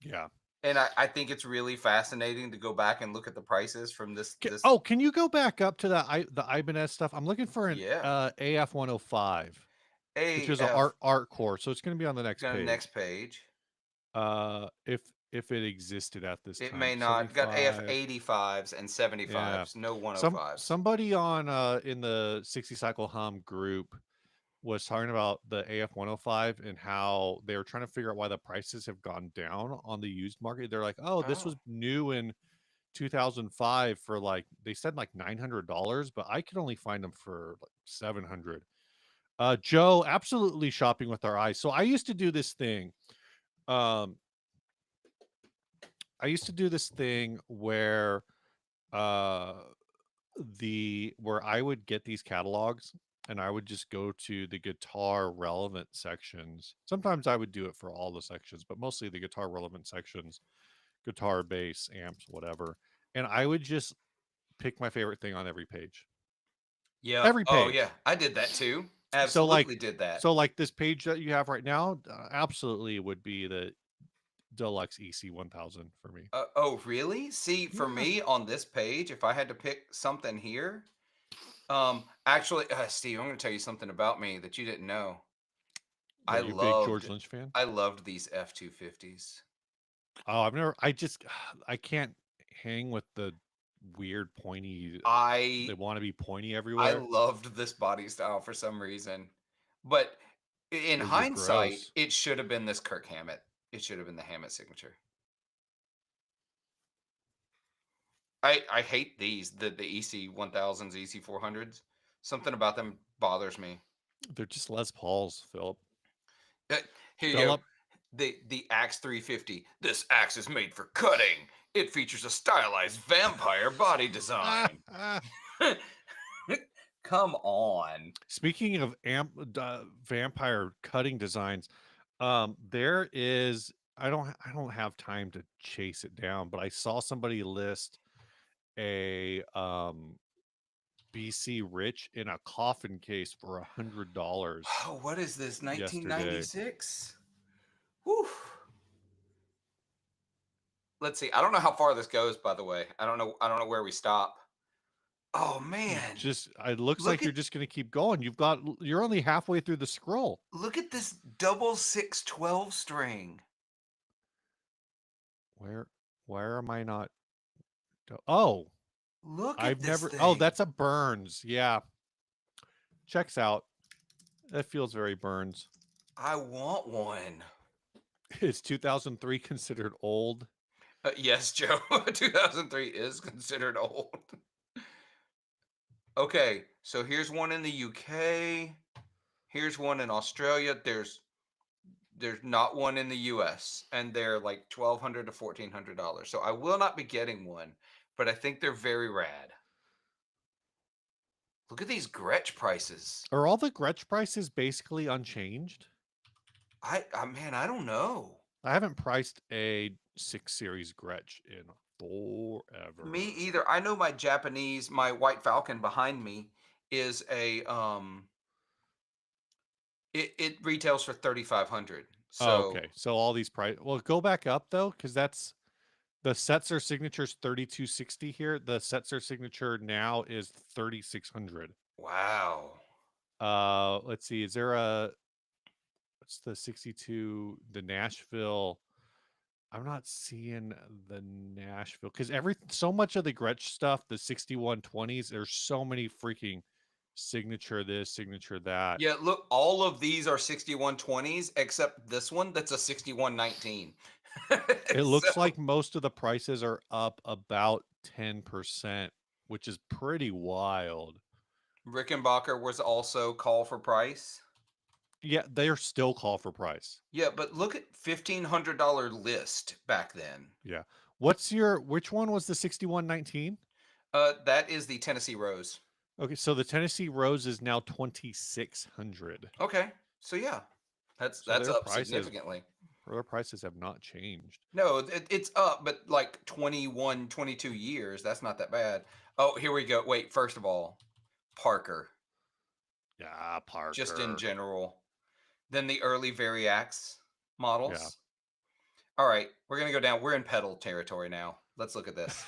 Yeah. And I think it's really fascinating to go back and look at the prices from this. Oh, can you go back up to the Ibanez stuff? I'm looking for an Yeah, AF 105, which is a AF. art core, so it's going to be on the next Go to the page. next page. If it existed at this It time, may not. Got AF 75. 85s and Yeah. 75s, no 105s. Somebody on in the 60 cycle hum group was talking about the AF 105 and how they were trying to figure out why the prices have gone down on the used market. They're like, "Oh, this Oh, was new in 2005 for like they said like $900, but I could only find them for like 700." Joe, absolutely shopping with our eyes. So I used to do this thing. Um I used to do this thing where uh where I would get these catalogs and I would just go to the guitar relevant sections. Sometimes I would do it for all the sections, but mostly the guitar relevant sections, guitar, bass, amps, whatever. And I would just pick my favorite thing on every page. yeah. Every Oh, yeah. page. I did that too. So like Absolutely did that. so like this page that you have right now, absolutely would be the Deluxe EC 1000 for me. Oh, really? See, for Yeah. me on this page, if I had to pick something here, actually, Steve, I'm going to tell you something about me that you didn't know. I Are you a big George loved, Lynch fan? I loved these F-250s. Oh, I can't hang with the weird pointy. They I want to be pointy I everywhere. loved this body style for some reason, but in Those are hindsight, gross. it should have been this Kirk Hammett. It should have been the Hammett signature. I hate these the EC 1000s, EC 400s. Something about them bothers me. They're just Les Pauls, Philip. Uh, Here you go. Philip. The Axe 350. This axe is made for cutting. It features a stylized vampire body design. Come on. Speaking of vampire cutting designs, there is I don't have time to chase it down, but I saw somebody list a BC Rich in a coffin case for $100 Oh, what is this? yesterday. 1996? Whew. Let's see. I don't know how far this goes, by the way. I don't know where we stop. Oh man. Just it looks Look like at you're just gonna keep going. You're only halfway through the scroll. look at this double 612 string. Where where am I not? Oh, Look at I've this never. Oh, thing. that's a Burns. Yeah, checks out. That feels very Burns. I want one. Is 2003 considered old? Yes, Joe. 2003 is considered old. Okay, so here's one in the UK. Here's one in Australia. There's not one in the US, and they're like $1,200 to $1,400. So I will not be getting one, but I think they're very rad. Look at these Gretsch prices. Are all the Gretsch prices basically unchanged? I man, I don't know. I haven't priced a 6 Series Gretsch in forever. Me either. I know my White Falcon behind me is it retails for 3,500. Oh, So okay. So all these price. Well, go back up though, because that's the Setzer signature's 3260 here. The Setzer signature now is 3600. wow. Let's see. Is there a what's the 62? The Nashville. I'm not seeing the Nashville because so much of the Gretsch stuff, the 6120s, there's so many freaking signature this, signature that. Yeah, look, all of these are 6120s except this one that's a 6119. It So looks like most of the prices are up about 10%, which is pretty wild. Rickenbacker was also call for price. Yeah, they are still call for price. Yeah, but look at $1,500 list back then. Yeah. Which one was the 6119? That is the Tennessee Rose. Okay, so the Tennessee Rose is now 2600. Okay, so yeah, that's So that's up significantly. their prices have not changed. No, it's up, but like 21, 22 years. That's not that bad. Oh, here we go. Wait, first of all, Parker, Yeah, just in Parker. general. Then the early Variax Yeah. models. All right, we're gonna go down. We're in pedal territory now. Let's look at this.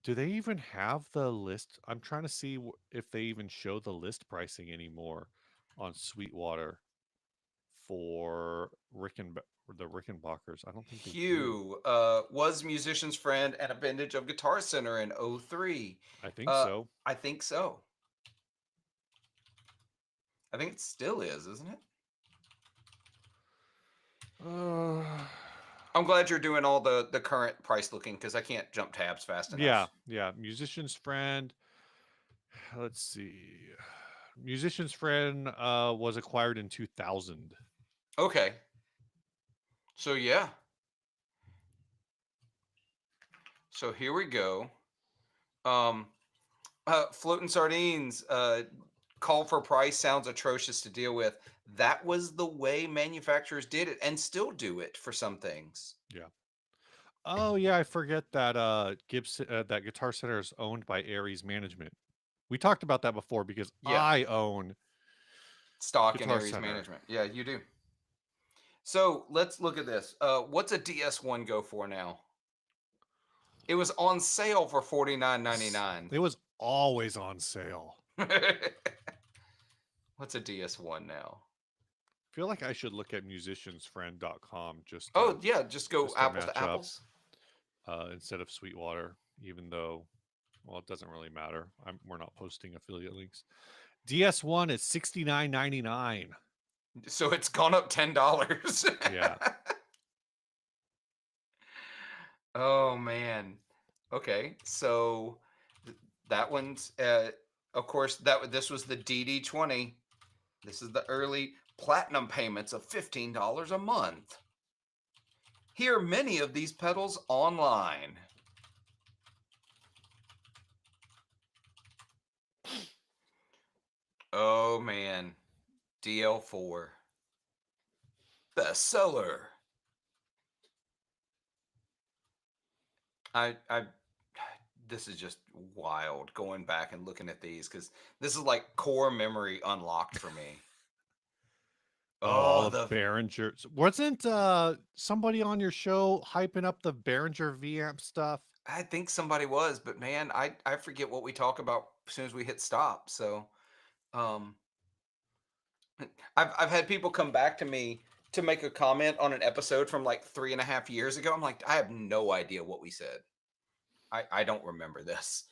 Do they even have the list? I'm trying to see if they even show the list pricing anymore on Sweetwater for the Rickenbackers. I don't think they do. Hugh was musician's friend and a vintage of Guitar Center in '03. I think so. I think so. I think it still is, isn't it? Uh, I'm glad you're doing all the current price looking because I can't jump tabs fast enough. yeah. Musician's friend. Let's see. Musician's friend was acquired in 2000. Okay. So yeah. So here we go. Um floating sardines, call for price sounds atrocious to deal with. That was the way manufacturers did it and still do it for some things. Yeah. Oh yeah, I forget that Gibson that Guitar Center is owned by Aries Management. We talked about that before because Yeah. I own Stock and Guitar Aries Center. management. Yeah, you do. So let's look at this. What's a DS1 go for now? It was on sale for $49.99. It was always on sale. What's a DS1 now? I feel like I should look at musiciansfriend.com just Oh yeah, just go just to apples to match up. apples. Instead of Sweetwater, even though, well, it doesn't really matter. We're not posting affiliate links. DS1 is $69.99. So it's gone up $10. Yeah. Oh man. Okay, so that one's of course this was the DD20. This is the early platinum payments of $15 a month. Hear many of these pedals online. Oh man, DL4 bestseller. I this is just wild going back and looking at these because this is like core memory unlocked for me. All Oh, the the Behringer. Wasn't somebody on your show hyping up the Behringer V amp stuff? I think somebody was, but man, I forget what we talk about as soon as we hit stop. So, um, I've had people come back to me to make a comment on an episode from like 3.5 years ago. I'm like, I have no idea what we said. I don't remember this.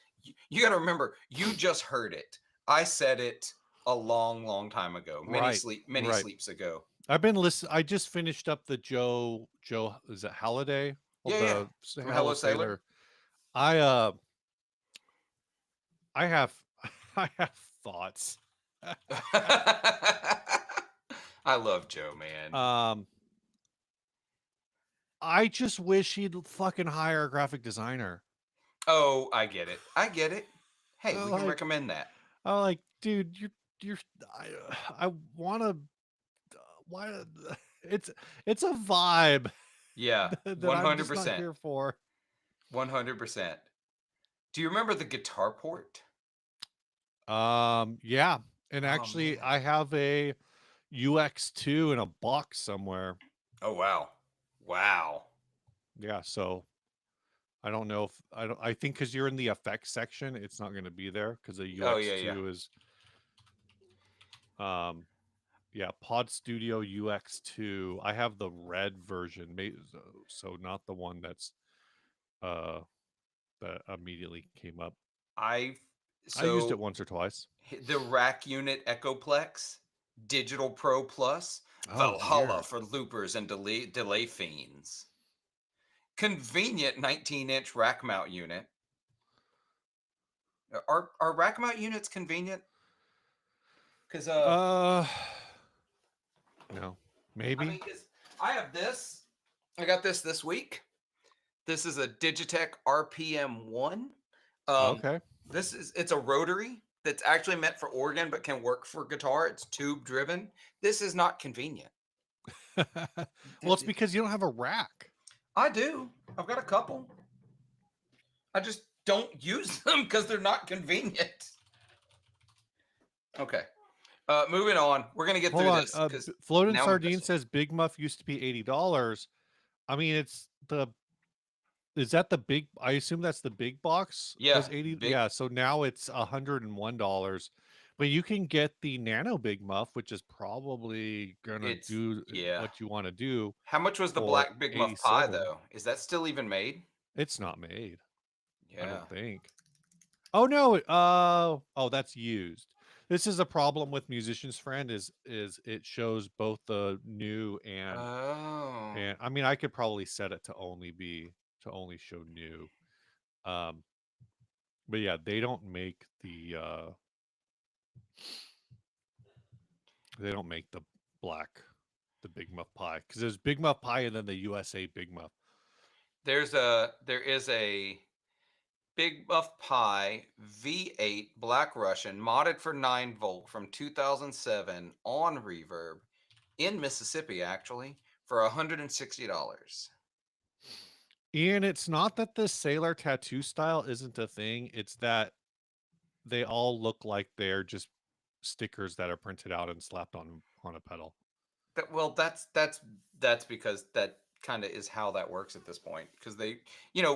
You got to remember, you just heard it. I said it a long, long time ago, Right, many right. sleeps ago. I've been listening. I just finished up the Joe is it Halliday? Well, Yeah, yeah. the From Hello Hello Sailor. Sailor. I I have I have thoughts. I love Joe, man. um I just wish he'd fucking hire a graphic designer. Oh, I get it. I get it. Hey, we can Like recommend that. I'm like, dude, you're I want to why it's it's a vibe Yeah, that I'm just not 100%. here for. 100%. Do you remember the guitar port? Yeah. And Oh actually man. I have a UX2 in a box somewhere. Oh wow. Wow. Yeah, so I don't know if I think because you're in the effects section, it's not going to be there because the Oh yeah, yeah. UX2 is um yeah, Pod Studio UX2. I have the red version, so not the one that's uh that immediately came up. I I used it so once or twice. the rack unit Echoplex Digital Pro Plus Oh, Valhalla weird. for loopers and delay fiends. Convenient 19-inch rack mount unit. Are rack mount units convenient? Because Uh, no, I maybe. mean, because I have this. I got this week. This is a Digitech RPM one. Um, Okay. it's a rotary that's actually meant for organ but can work for guitar. It's tube driven. This is not convenient. Well, it's because you don't have a rack. I do. I've got a couple. I just don't use them because they're not convenient. Okay. Moving on. We're gonna get Hold through on. this because Floating now I'm Sardine pissed. says Big Muff used to be $80. I mean, it's the is that the big? I assume that's the big box Yeah, was 80. big. Yeah, so now it's $101. But you can get the Nano Big Muff, which is probably gonna It's do yeah. what you want to do How much was the for black Big Muff pie 87. though? Is that still even made? It's not made, I Yeah. don't think. Oh no, oh that's used. This is a problem with Musician's Friend is it shows both the new Oh. and I mean I could probably set it to only show new. Um but yeah, they don't make the black the Big Muff pie because there's Big Muff pie and then the USA Big Muff. There is a Big Muff Pie V8 Black Russian modded for 9 volt from 2007 on Reverb in Mississippi actually for $160. And it's not that the sailor tattoo style isn't a thing, it's that they all look like they're just stickers that are printed out and slapped on a pedal. Well, that's because that kind of is how that works at this point because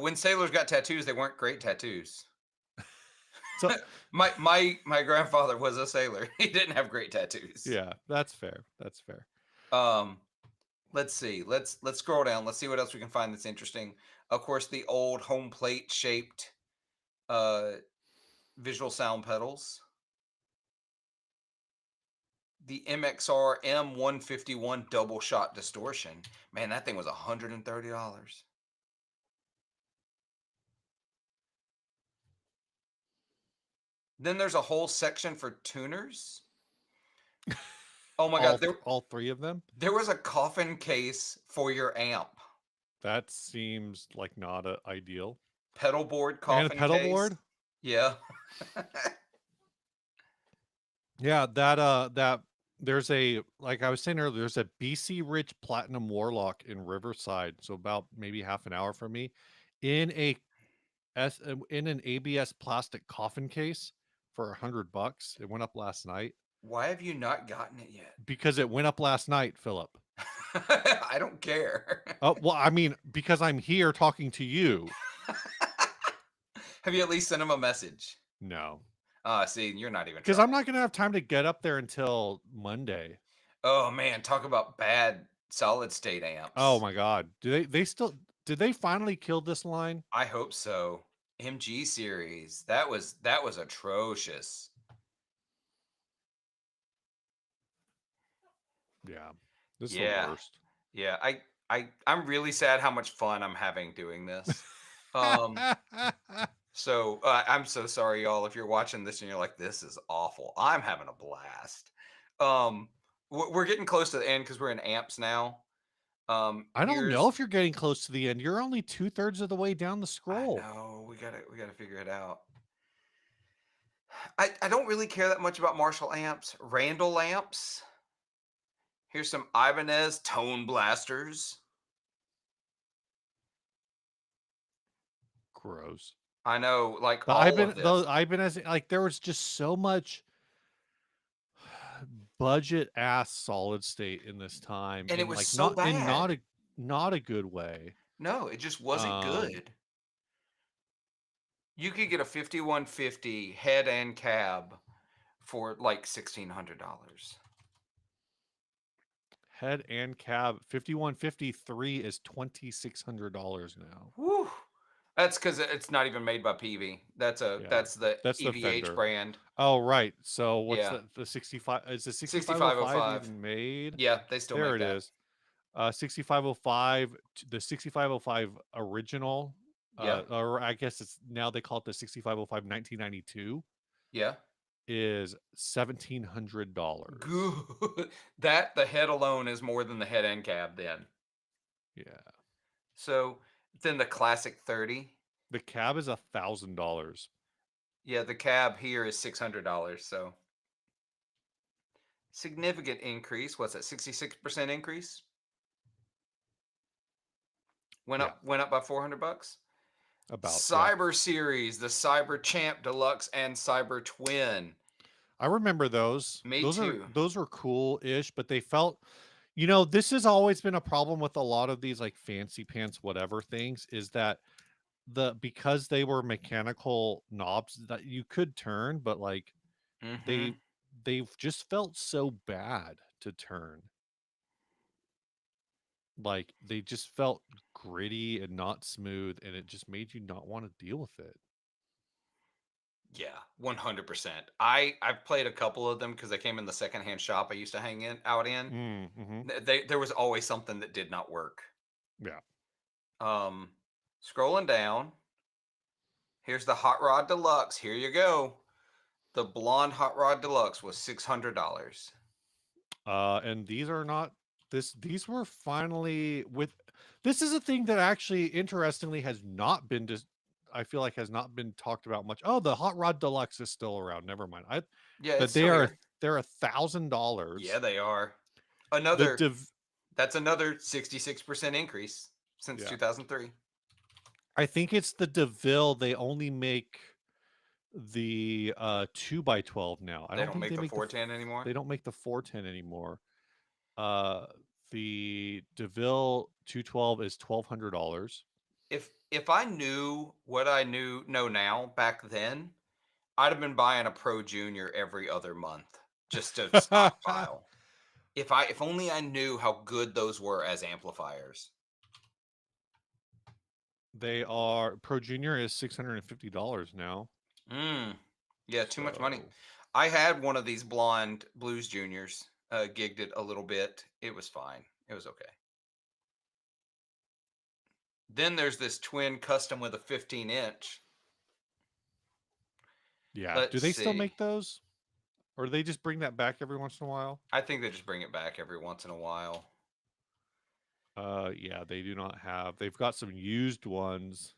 when sailors got tattoos, they weren't great tattoos. So my grandfather was a sailor. He didn't have great tattoos. yeah, that's fair. That's fair. Um, let's see. Let's scroll down. Let's see what else we can find that's interesting. Of course, the old home plate shaped uh visual sound pedals. The MXR M151 double shot distortion. Man, that thing was $130. Then there's a whole section for tuners. Oh my god, All three of them? there was a coffin case for your amp. That seems like not ideal. Pedal board And a coffin pedal case. board? Yeah. Yeah, that there's a like I was saying earlier, there's a BC Rich Platinum Warlock in Riverside, so about maybe half an hour from me, in an ABS plastic coffin case for $100. It went up last night. Why have you not gotten it yet? Because it went up last night, Philip. I don't care. Oh, well, I mean, because I'm here talking to you. Have you at least sent him a message? No, See, you're not even because I'm trying. not gonna have time to get up there until Monday. Oh man, talk about bad solid state Oh amps. my god, do they still? Did they finally kill this line? I hope so. MG series. That was atrocious. Yeah, this is the Yeah. worst. Yeah. I'm really sad how much fun I'm having doing this. Um so I'm so sorry y'all if you're watching this and you're like this is awful. I'm having a blast. Um we're getting close to the end cuz we're in amps now. I don't know Here's if you're getting close to the end. You're only 2/3 of the way down the I scroll. know we got to figure it out. I don't really care that much about Marshall amps. Randall amps. Here's some Ibanez tone blasters. Gross. I know, like The all of The this. Ibanez, like there was just so much budget ass solid state in this time, And it and was like so bad. not a good way. No, it just wasn't Um, good. You could get a 5150 head and cab for like $1,600. head and cab 5153 is $2,600 now. Whew. That's because it's not even made by PV. Yeah, That's the that's the EVH Fender. brand. Oh right. So what's Yeah, the 65? Is the 6505 6505. even made? Yeah, they still There make it that. is. 6505, the 6505 original, Yeah, or I guess it's now they call it the 6505 1992, yeah. is $1,700. Good. That the head alone is more than the head and cab then. Yeah. So then the classic 30. The cab is $1,000. Yeah, the cab here is $600. So significant increase. What's that? 66% increase? Yeah, Went up by $400. about, yeah. Cyber series, the Cyber Champ Deluxe and Cyber Twin. I remember those. Me too. Those were cool-ish, but they felt, this has always been a problem with a lot of these like fancy pants whatever things, is that because they were mechanical knobs that you could turn, but like Mm-hmm. they they've just felt so bad to turn. Like they just felt gritty and not smooth, and it just made you not want to deal with it. Yeah, 100%. I've played a couple of them because they came in the secondhand shop I used to hang in out in. Mm-hmm. There was always something that did not work. Yeah. Um, Scrolling down, here's the Hot Rod Deluxe. Here you go. The blonde Hot Rod Deluxe was $600. And these are not these were finally with this is a thing that actually interestingly has not been just I feel like has not been talked about much. Oh, the Hot Rod Deluxe is still around. Never mind. Yeah, But it's still here. they're Yeah, $1,000. they are. The Another div That's another 66% increase since Yeah. 2003. I think it's the DeVille. They only make the 2x12 now. I They don't don't think make they the make 410 anymore. they don't make the 410 anymore. Uh the DeVille 212 is $1,200. If I knew what I know now back then, I'd have been buying a Pro Junior every other month just to stockpile. If only I knew how good those were as amplifiers. They are Pro Junior is $650 now. Mm. Yeah, too much money. So I had one of these blonde Blues Juniors. Gigged it a little bit. It was fine. It was okay. Then there's this twin custom with a 15-inch. yeah, do Let's they still see. make those? Or do they just bring that back every once in a while? I think they just bring it back every once in a while. Yeah, they do not have. They've got some used ones.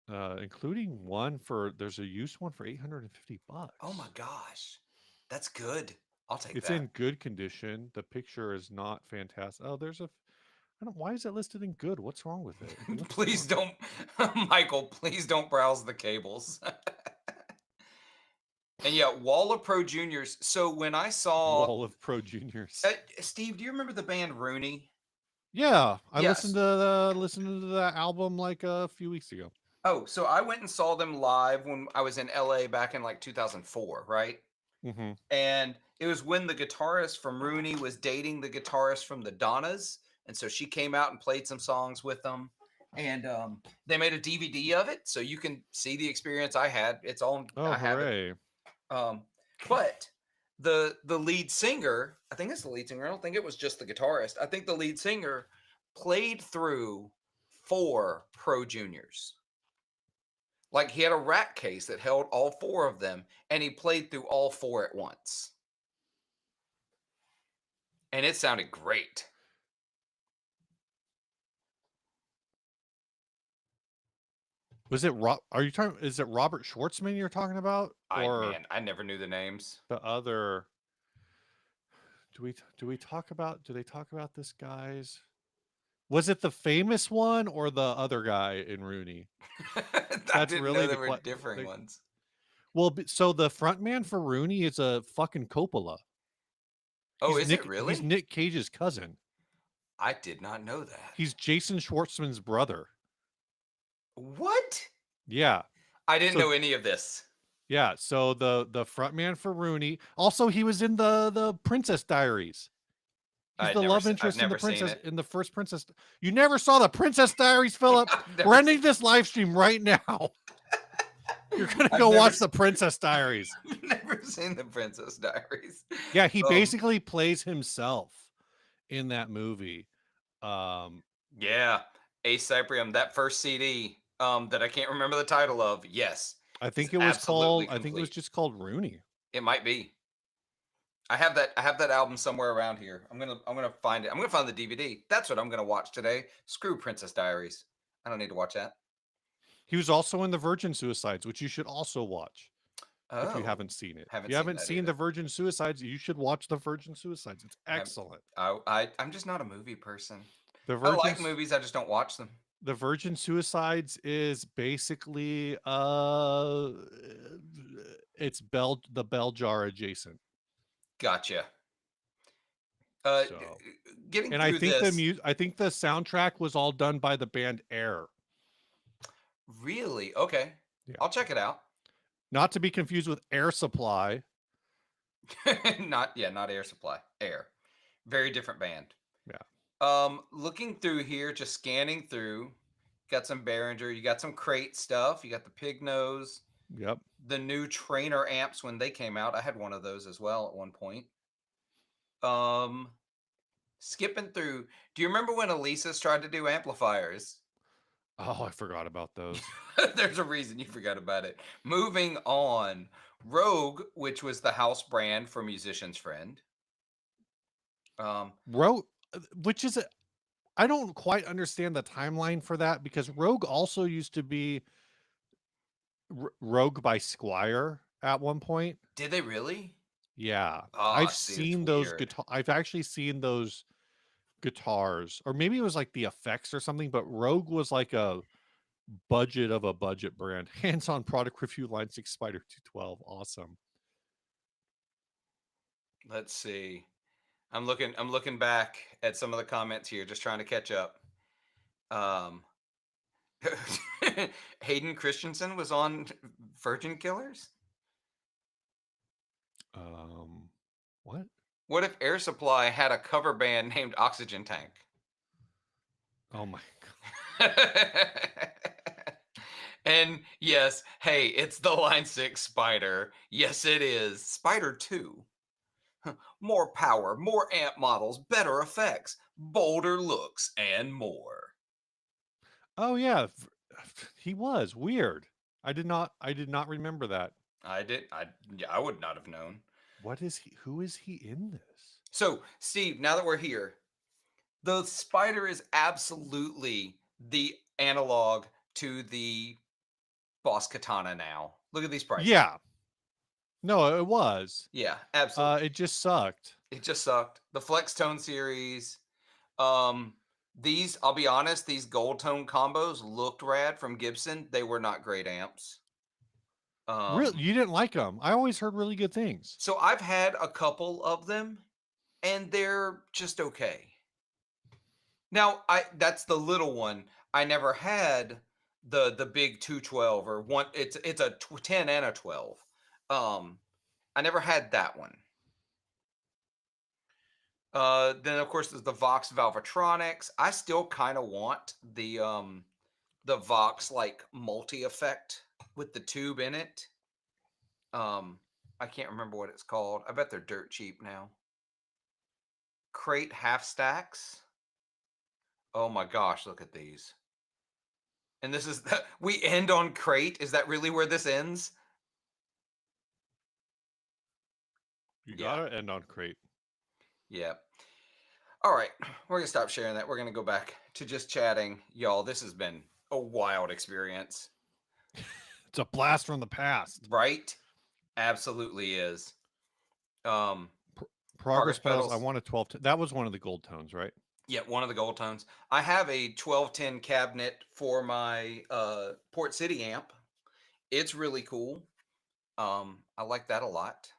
Including there's a used one for $850. Oh my gosh. That's good. I'll take It's that. in good condition. The picture is not fantastic. Oh, I don't why is it listed in good? What's wrong with it? It looks Please fine. don't, Michael, please don't browse the cables. And yeah, Wall of Pro Juniors. So when I saw, Wall of Pro Juniors. Steve, do you remember the band Rooney? Yeah, I Yes. listened to that album like a few weeks ago. Oh, so I went and saw them live when I was in LA back in like 2004, right? Hmm. And it was when the guitarist from Rooney was dating the guitarist from the Donnas, and so she came out and played some songs with them. And they made a DVD of it, so you can see the experience I had. It's on. Oh, I have it. hooray! But the lead singer, I think it's the lead singer. I don't think it was just the guitarist. I think the lead singer played through 4 Pro Juniors. Like he had a rack case that held all 4 of them, and he played through all 4 at once. And it sounded great. Was it Are you talking? Is it Robert Schwartzman you're talking about, or I never knew the names. the other? Do we talk about? Do they talk about this guy's? Was it the famous one or the other guy in Rooney? I That's didn't know really there were differing ones. well. So the front man for Rooney is a fucking Coppola. Oh, is it He's really? Nick Cage's cousin. I did not know that. He's Jason Schwartzman's brother. What? Yeah. I didn't So know any of this. yeah. So the front man for Rooney. Also, he was in the Princess Diaries. He's the love I've interest in the never seen princess it. in the first Princess. You never saw the Princess Diaries, Philip? I've We're never ending this live stream right now. You're gonna I've go never watch the Princess Diaries. never seen the Princess Diaries. Yeah, he Um, basically plays himself in that movie. Um, yeah, Ace Cyprium, that first CD that I can't remember the title of. Yes, I is think it was absolutely called. I think it was complete. just called Rooney. It might be. I have that. I have that album somewhere around here. I'm gonna find it. I'm gonna find the DVD. That's what I'm gonna watch today. Screw Princess Diaries. I don't need to watch that. He was also in the Virgin Suicides, which you should also watch if you Oh, haven't seen it. If haven't you seen haven't that seen the either. Virgin Suicides, you should watch the Virgin Suicides. It's I have. excellent. I'm just not a movie person. The I Virgin like movies. I just don't watch them. the Virgin Suicides is basically it's the bell jar adjacent. Gotcha. So, Getting and I through think this. I think the soundtrack was all done by the band Air. Really? Okay. Yeah. I'll check it out. Not to be confused with Air Supply. Not Air Supply. Air. Very different band. Yeah. Looking through here, just scanning through. Got some Behringer. You got some crate stuff. You got the pig nose. Yep. The new trainer amps when they came out. I had one of those as well at one point. Skipping through. Do you remember when Elisa's tried to do amplifiers? Oh, I forgot about those. There's a reason you forgot about it. Moving on. Rogue, which was the house brand for Musician's Friend. Rogue, which is I don't quite understand the timeline for that because Rogue also used to be Rogue by Squire at one point. Did they really? Yeah. Ah, see, it's weird. I've actually seen those guitars, or maybe it was like the effects or something, but Rogue was like a budget of a budget brand. Hands-on product review, Line 6 Spider 212. Awesome. Let's see. I'm looking back at some of the comments here, just trying to catch up. Hayden Christensen was on Virgin Killers. What? What if Air Supply had a cover band named Oxygen Tank? Oh my god. And yes, hey, it's the Line 6 Spider. Yes, it is. Spider 2. More power, more amp models, better effects, bolder looks, and more. Oh yeah, he was weird. I did not remember that. I would not have known. What is he? Who is he in this? So, Steve, now that we're here, the Spider is absolutely the analog to the Boss Katana now. Look at these prices. Yeah. No, it was. Yeah, absolutely. It just sucked. It just sucked. The Flex Tone series. These, I'll be honest, these gold tone combos looked rad from Gibson. They were not great amps. Really, you didn't like them? I always heard really good things. So I've had a couple of them, and they're just okay. Now, that's the little one. I never had the big 212 or one. It's a 10 and a 12. I never had that one. Then of course there's the Vox Valvetronics. I still kind of want the Vox like multi effect with the tube in it. Um, I can't remember what it's called. I bet they're dirt cheap now. Crate half stacks. Oh my gosh, look at these. And this is we end on crate. Is that really where this ends? You Yeah, gotta end on crate. yeah. All right, we're gonna stop sharing that. We're gonna go back to just chatting, y'all. This has been a wild experience, It's a blast from the past. right? Absolutely is. Um, Progress Progress pedals. I pedals. want a 12. That was one of the gold tones, right? Yeah, one of the gold tones. I have a 1210 cabinet for my Port City amp. It's really cool. I like that a lot.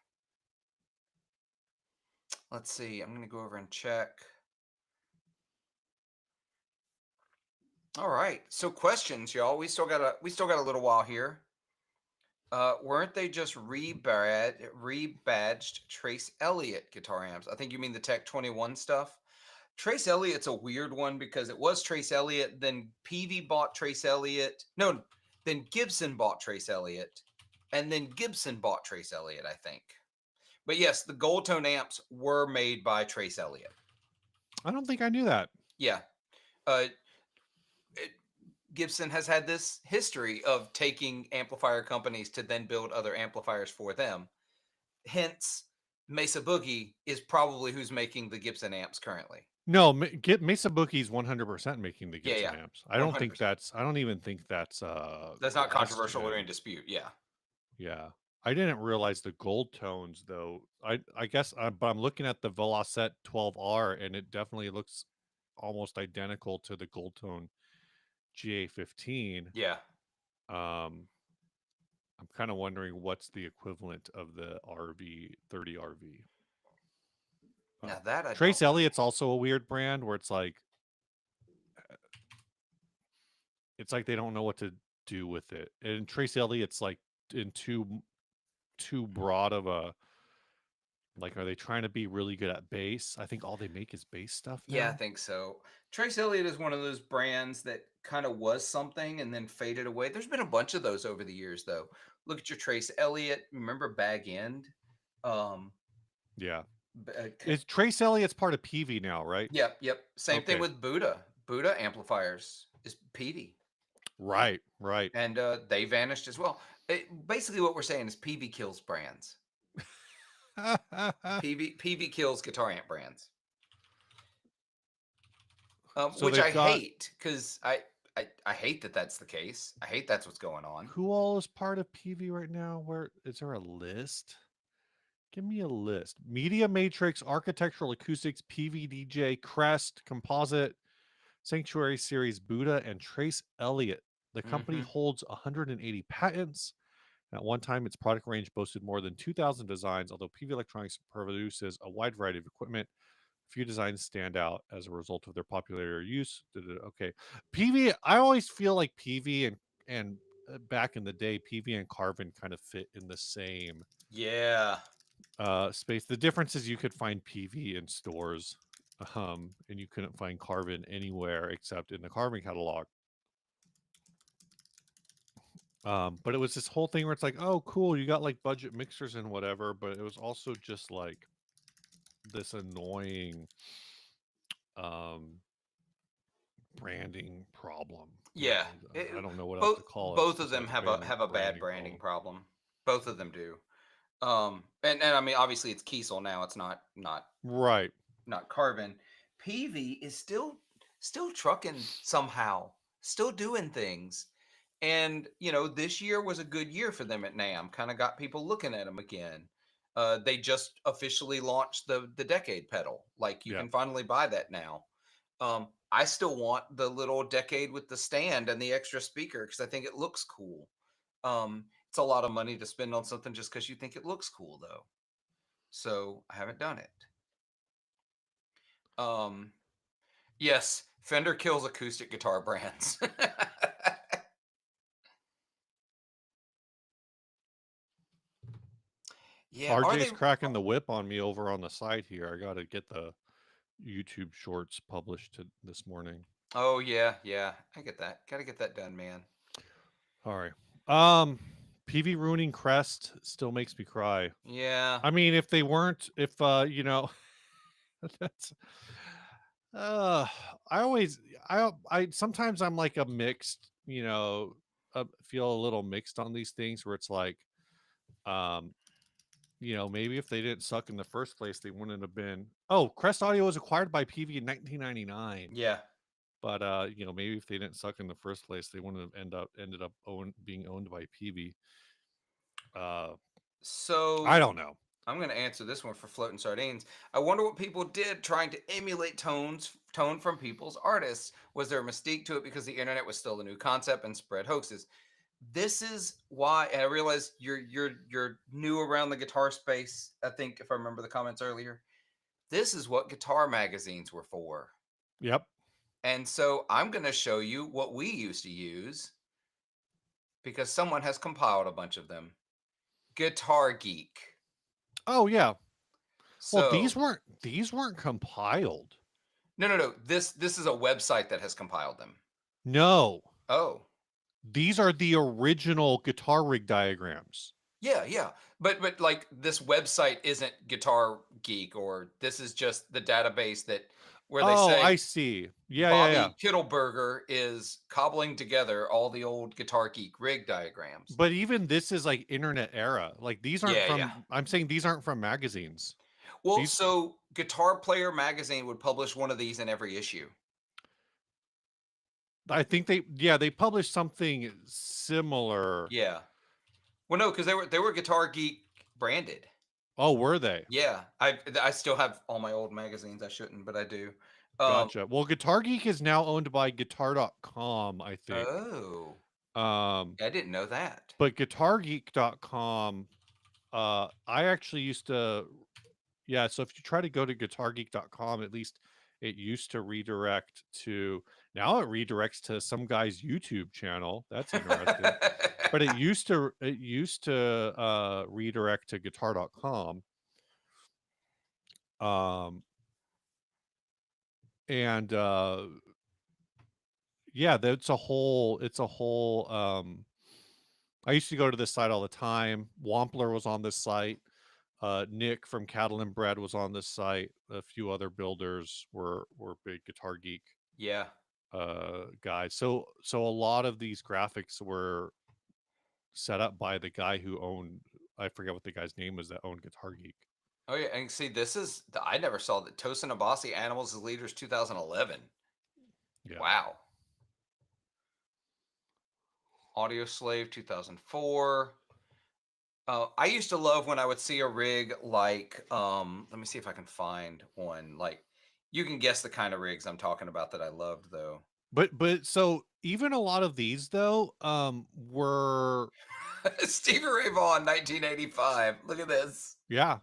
Let's see. I'm gonna go over and check. All right. So questions, y'all. We still got a little while here. Weren't they just rebadged Trace Elliott guitar amps? I think you mean the Tech 21 stuff. Trace Elliott's a weird one because it was Trace Elliott, then Peavey bought Trace Elliott. No, then Gibson bought Trace Elliott, and then Gibson bought Trace Elliott, I think. But yes, the Gold Tone amps were made by Trace Elliott. I don't think I knew that. Yeah. Uh, it, Gibson has had this history of taking amplifier companies to then build other amplifiers for them. Hence, Mesa Boogie is probably who's making the Gibson amps currently. No, get Mesa Bookie's 100% making the Yeah, Gibson yeah, amps. I don't think 100%. that's. I don't even think that's That's not controversial or in question. dispute. Yeah. Yeah, I didn't realize the gold tones though. I guess, but I'm looking at the Velocette 12R, and it definitely looks almost identical to the gold tone GA15. Yeah. Um, I'm kind of wondering what's the equivalent of the RV30 RV. Now that I Trace don't know. Elliott's also a weird brand where it's like they don't know what to do with it. And Trace Elliott's like in too broad of a, like, are they trying to be really good at bass? I think all they make is bass stuff Yeah, I now. think so. Trace Elliott is one of those brands that kind of was something and then faded away. There's been a bunch of those over the years, though. Look at your Trace Elliott. Remember Bag End? Um, Yeah. b- c- Is Trace Elliott's part of PV now, right? yep, yep. Same thing Okay. with Buddha. Buddha amplifiers is PV, Right, right. and they vanished as well. Basically, what we're saying is PV kills brands. PV kills guitar amp brands. So Which they've I got, hate because I hate that that's the case. I hate that's what's going on. who all is part of PV right now? Where is there a list? Give me a list. Media Matrix, Architectural Acoustics, PVDJ, Crest, Composite, Sanctuary Series, Buddha, and Trace Elliott. The company Hmm. holds 180 patents. At one time, its product range boasted more than 2,000 designs, although PV Electronics produces a wide variety of equipment. Few designs stand out as a result of their popularity or use. Okay. PV, I always feel like PV and back in the day, PV and Carvin kind of fit in the same Yeah, space. The difference is you could find PV in stores, and you couldn't find Carvin anywhere except in the Carvin catalog. But it was this whole thing where it's like, oh, cool, you got like budget mixers and whatever, but it was also just like this annoying um branding problem. yeah. I don't know what else Both to call it both of them besides have a bad branding branding problem. problem. Both of them do. And I mean, obviously it's Kiesel now. It's Right. not Carbon. PV is still trucking somehow, still doing things. And this year was a good year for them at NAM. Kind of got people looking at them again. They just officially launched the Decade pedal. Like you Yeah. can finally buy that now. I still want the little Decade with the stand and the extra speaker because I think it looks cool. It's a lot of money to spend on something just because you think it looks cool, though. So I haven't done it. Um, yes, Fender kills acoustic guitar brands. Yeah, are RJ's they? cracking the whip on me over on the side here. I got to get the YouTube shorts published this morning. Oh yeah, yeah. I get that. Got to get that done, man. All right. Um, PV ruining Crest still makes me cry. Yeah. I mean, if they weren't, if that's uh, I always, I sometimes I'm like a mixed, feel a little mixed on these things where it's like, um, maybe if they didn't suck in the first place, they wouldn't have been. Oh, Crest Audio was acquired by PV in 1999. Yeah. But maybe if they didn't suck in the first place, they wouldn't have ended up being owned by PV. Uh, I So don't know. I'm going to answer this one for floating sardines. I wonder what people did trying to emulate tone from people's artists. Was there a mystique to it because the internet was still a new concept and spread hoaxes? This is why, and I realize you're new around the guitar space. I think if I remember the comments earlier, this is what guitar magazines were for. Yep. And so I'm going to show you what we used to use because someone has compiled a bunch of them. Guitar Geek. Oh yeah. Well, So these weren't compiled. no. This is a website that has compiled them. No. Oh. These are the original guitar rig diagrams. Yeah. But like this website isn't Guitar Geek, or this is just the database that where they Oh, I say see. Yeah. Bobby Kittleberger is cobbling together all the old Guitar Geek rig diagrams. But even this is like internet era. Like these aren't Yeah. from I'm saying these aren't from magazines. Well, These so Guitar Player magazine would publish one of these in every issue. I think they published something similar. Yeah. Well, no, because they were Guitar Geek branded. Oh, were they? Yeah, I still have all my old magazines. I shouldn't, but I do. Um, Gotcha. Well, Guitar Geek is now owned by Guitar.com, I think. oh, Um, I didn't know that. but GuitarGeek.com, I actually used to, yeah. So if you try to go to GuitarGeek.com, at least it used to redirect to, now it redirects to some guy's YouTube channel. That's interesting. But it used to redirect to Guitar.com. Um, and yeah, it's a whole I used to go to this site all the time. Wampler was on this site. Nick from Cattle and Bread was on this site. A few other builders were big Guitar Geek Yeah. guys. So a lot of these graphics were set up by the guy who owned, I forget what the guy's name was that owned Guitar Geek. Oh yeah, and see, I never saw that Tosin Abasi Animals as Leaders 2011. Yeah. Wow. Audio Slave 2004. I used to love when I would see a rig like, let me see if I can find one. Like, you can guess the kind of rigs I'm talking about that I loved, though. But so even a lot of these though were, Stevie Ray Vaughan, 1985. Look at this. yeah,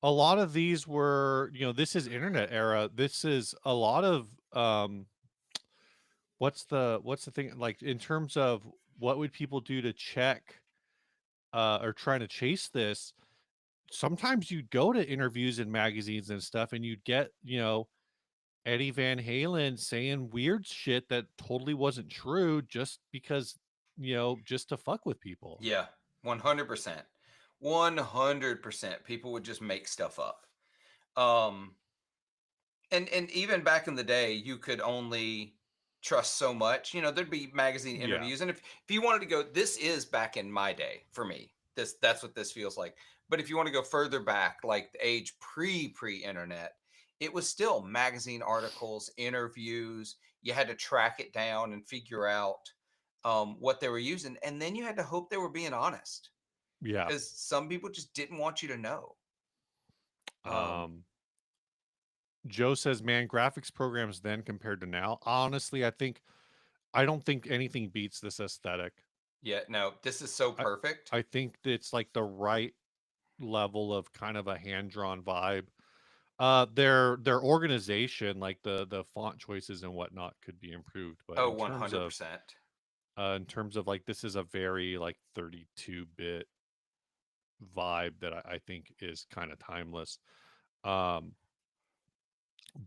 a lot of these were, this is internet era. This is a lot of what's the thing, like in terms of what would people do to check or trying to chase this. Sometimes you'd go to interviews in magazines and stuff and you'd get, Eddie Van Halen saying weird shit that totally wasn't true just because, just to fuck with people. Yeah, 100%. 100%. People would just make stuff up. Um, and even back in the day, you could only trust so much. There'd be magazine Yeah. interviews, and if you wanted to go, this is back in my day for me. That's what this feels like. But if you want to go further back, like the age pre-internet, it was still magazine articles, interviews. You had to track it down and figure out what they were using, and then you had to hope they were being honest Yeah. because some people just didn't want you to know. Um, Joe says, man, graphics programs then compared to now. Honestly, I don't think anything beats this aesthetic. Yeah, no, this is so I, perfect. I think it's like the right level of kind of a hand-drawn vibe. Their organization, like the font choices and whatnot, could be improved, but Oh, 100%. in terms of like, this is a very like 32-bit vibe that I think is kind of timeless. Um,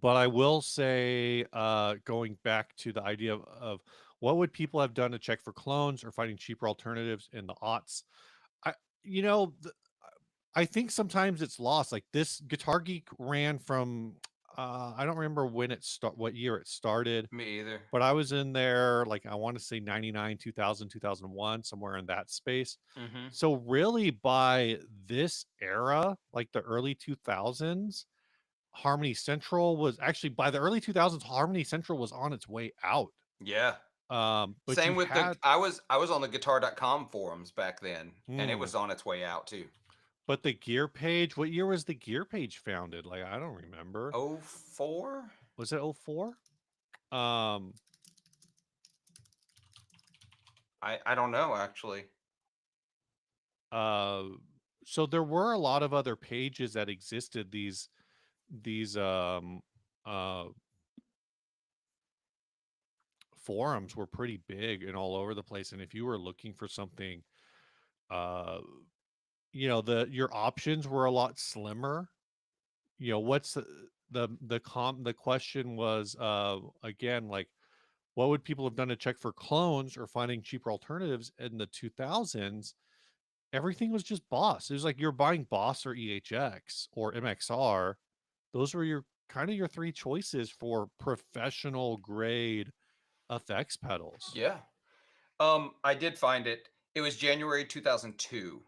but I will say, going back to the idea of what would people have done to check for clones or finding cheaper alternatives in the aughts, I you know I think sometimes it's lost. Like this Guitar Geek ran from I don't remember what year it started, Me either. but I was in there like I want to say 99, 2000, 2001, somewhere in that space. Hmm. So really by this era, like the early 2000s, Harmony Central was actually by the early 2000s Harmony Central was on its way out. Yeah. But you Same with the had I was on the guitar.com forums back then, and it hmm, was on its way out too. but the Gear Page, what year was the Gear Page founded? Like I don't remember. Oh four. Was it '04? Um, I don't know actually. uh, so there were a lot of other pages that existed. These uh forums were pretty big and all over the place. And if you were looking for something, uh, your options were a lot slimmer. What's the question was again like what would people have done to check for clones or finding cheaper alternatives in the 2000s? Everything was just Boss. It was like you're buying Boss or EHX or MXR. Those were your kind of your three choices for professional grade effects pedals. Yeah. I did find it. It was January 2002.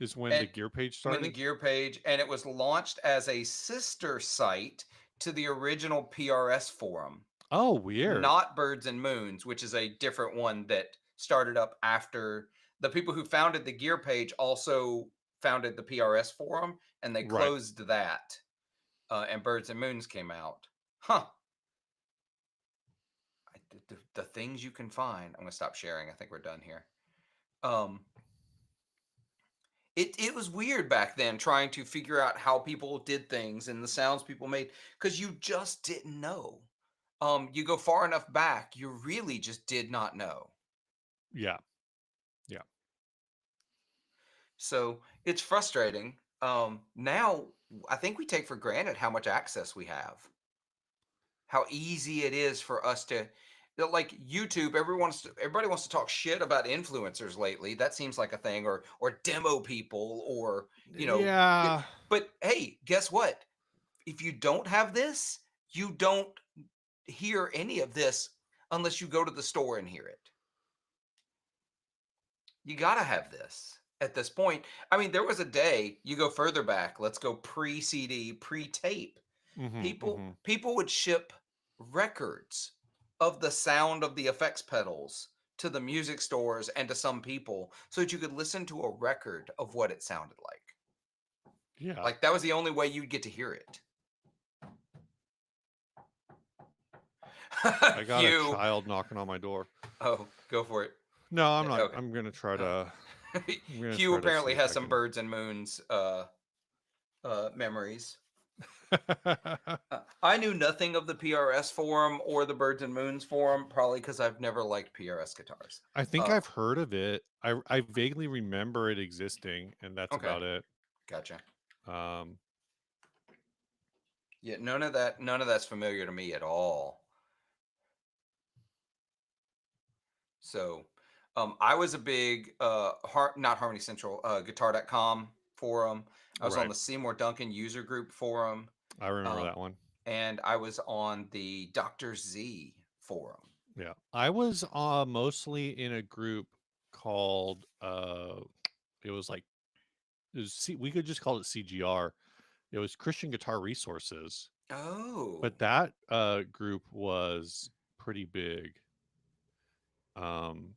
Is when the And gear page when the started. gear page, and it was launched as a sister site to the original PRS forum, Oh, weird. not Birds and Moons, which is a different one that started up after the people who founded the gear page also founded the PRS forum, and they Right. closed that, and Birds and Moons came out. Huh. The things you can find. I'm gonna stop sharing. I think we're done here. Um, it was weird back then trying to figure out how people did things and the sounds people made because you just didn't know. You go far enough back, you really just did not know. Yeah. Yeah. So it's frustrating. Now I think we take for granted how much access we have, how easy it is for us to like YouTube. Everybody wants to talk shit about influencers lately. That seems like a thing, or demo people, or y- Yeah. but hey, guess what? If you don't have this, you don't hear any of this unless you go to the store and hear it. You got to have this at this point. I mean, there was a day, you go further back, let's go pre-CD, pre-tape. Mhm. People Mhm. people would ship records of the sound of the effects pedals to the music stores and to some people so that you could listen to a record of what it sounded like. Yeah. Like that was the only way you'd get to hear it. I got a Hugh, child knocking on my door. oh, go for it. No, I'm not. Okay. I'm gonna try Oh. to. I'm gonna Hugh try to see apparently if has I some can. Birds and Moons memories. I knew nothing of the PRS forum or the Birds and Moons forum, probably because I've never liked PRS guitars. I think Uh, I've heard of it. I vaguely remember it existing, and that's okay, about it. gotcha. Um, Yeah, none of that's familiar to me at all. So, I was a big not Harmony Central, guitar.com forum. I was on right. the Seymour Duncan user group forum, I remember uh, that one. and I was on the Dr. Z forum. Yeah. I was mostly in a group called it was like we could just call it CGR. It was Christian Guitar Resources. Oh, But that group was pretty big. Um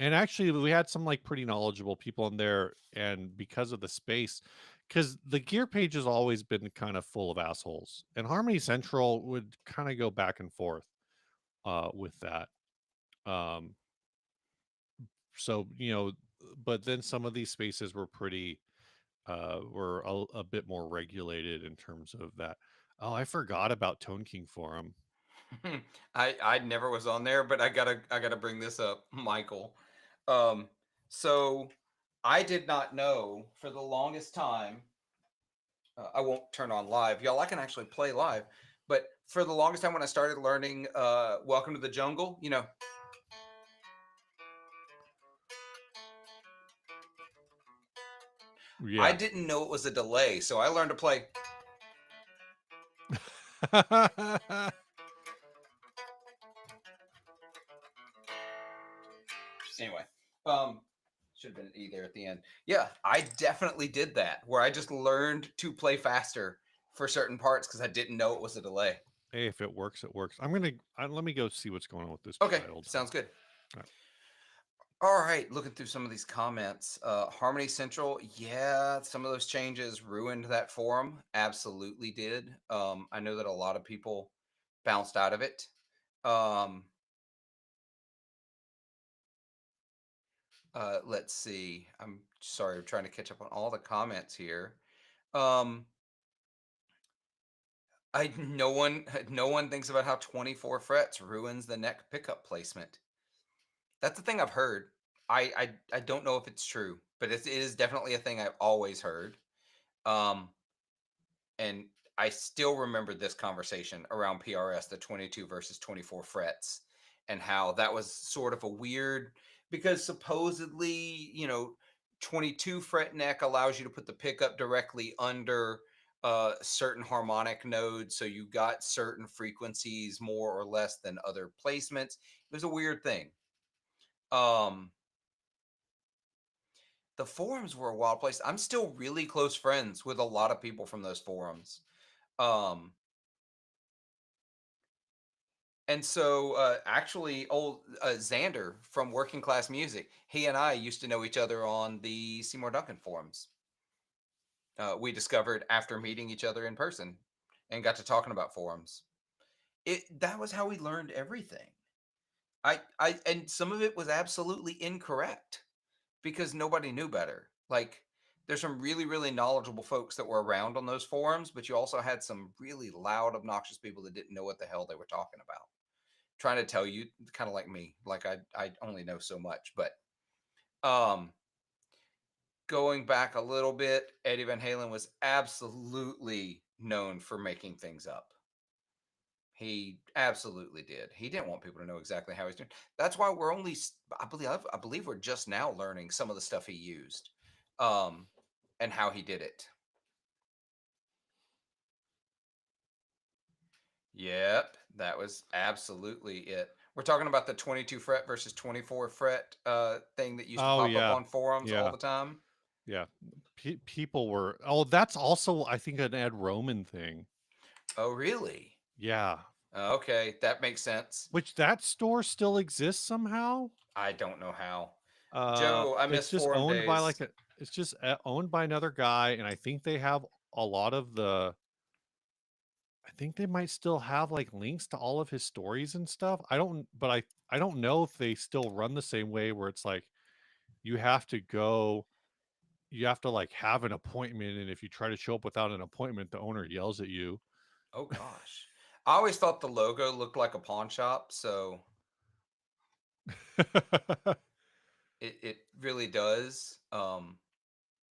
and actually we had some like pretty knowledgeable people in there, and because of the space, because the gear page has always been kind of full of assholes, and Harmony Central would kind of go back and forth with that. Um so but then some of these spaces were pretty were a bit more regulated in terms of that. Oh, I forgot about Tone King Forum. I never was on there, but I gotta bring this up, Michael. Um, so I did not know for the longest time. I won't turn on live, y'all. I can actually play live, but for the longest time when I started learning "Welcome to the Jungle," I Yeah. didn't know it was a delay, so I learned to play. Anyway, um, should have been an E there at the end. Yeah, I definitely did that, where I just learned to play faster for certain parts because I didn't know it was a delay. Hey, if it works, it works. Let me go see what's going on with this Okay, child. sounds good. All right. All right, looking through some of these comments. Harmony Central, yeah, some of those changes ruined that forum. Absolutely did. I know that a lot of people bounced out of it. Um, let's see. I'm sorry, I'm trying to catch up on all the comments here. Um, I no one thinks about how 24 frets ruins the neck pickup placement. That's the thing I've heard. I don't know if it's true, but it is definitely a thing I've always heard. Um, and I still remember this conversation around PRS, the 22 versus 24 frets, and how that was sort of a weird because supposedly, 22 fret neck allows you to put the pickup directly under certain harmonic nodes. So you got certain frequencies more or less than other placements. It was a weird thing. Um, the forums were a wild place. I'm still really close friends with a lot of people from those forums. Um, And so, actually, old Xander from Working Class Music, he and I used to know each other on the Seymour Duncan forums. We discovered after meeting each other in person and got to talking about forums. That was how we learned everything. And some of it was absolutely incorrect because nobody knew better. Like, there's some really, really knowledgeable folks that were around on those forums, but you also had some really loud, obnoxious people that didn't know what the hell they were talking about, trying to tell you, kind of like me, like I only know so much. But um going back a little bit, Eddie Van Halen was absolutely known for making things up. He absolutely did. He didn't want people to know exactly how he's doing. That's why we're only I believe we're just now learning some of the stuff he used, um and how he did it. Yep, that was absolutely it. We're talking about the 22 fret versus 24 fret thing that used to Oh pop up yeah. on forums all Yeah. the time. Yeah. People were. Oh, that's also I think an Ed Roman thing. Oh, really? Yeah. Okay, that makes sense. Which that store still exists somehow. I don't know how. Joe, I It's miss just forum owned by days. it's just owned by another guy, and I think they have a lot of the. I think they might still have like links to all of his stories and stuff. I don't know if they still run the same way where it's like you have to go, you have to like have an appointment, and if you try to show up without an appointment, the owner yells at you. Oh gosh. I always thought the logo looked like a pawn shop, so it really does.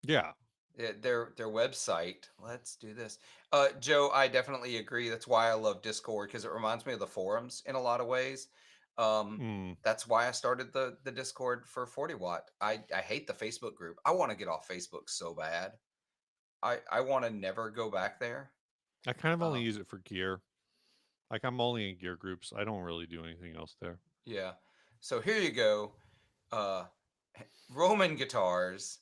Yeah. Their website. Let's do this. Joe, I definitely agree. That's why I love Discord because it reminds me of the forums in a lot of ways. Um, Mm. that's why I started the Discord for 40 Watt. I hate the Facebook group. I want to get off Facebook so bad. I want to never go back there. I kind of only Um, use it for gear. Like I'm only in gear groups. I don't really do anything else there. yeah. So here you go. Uh, Roman Guitars.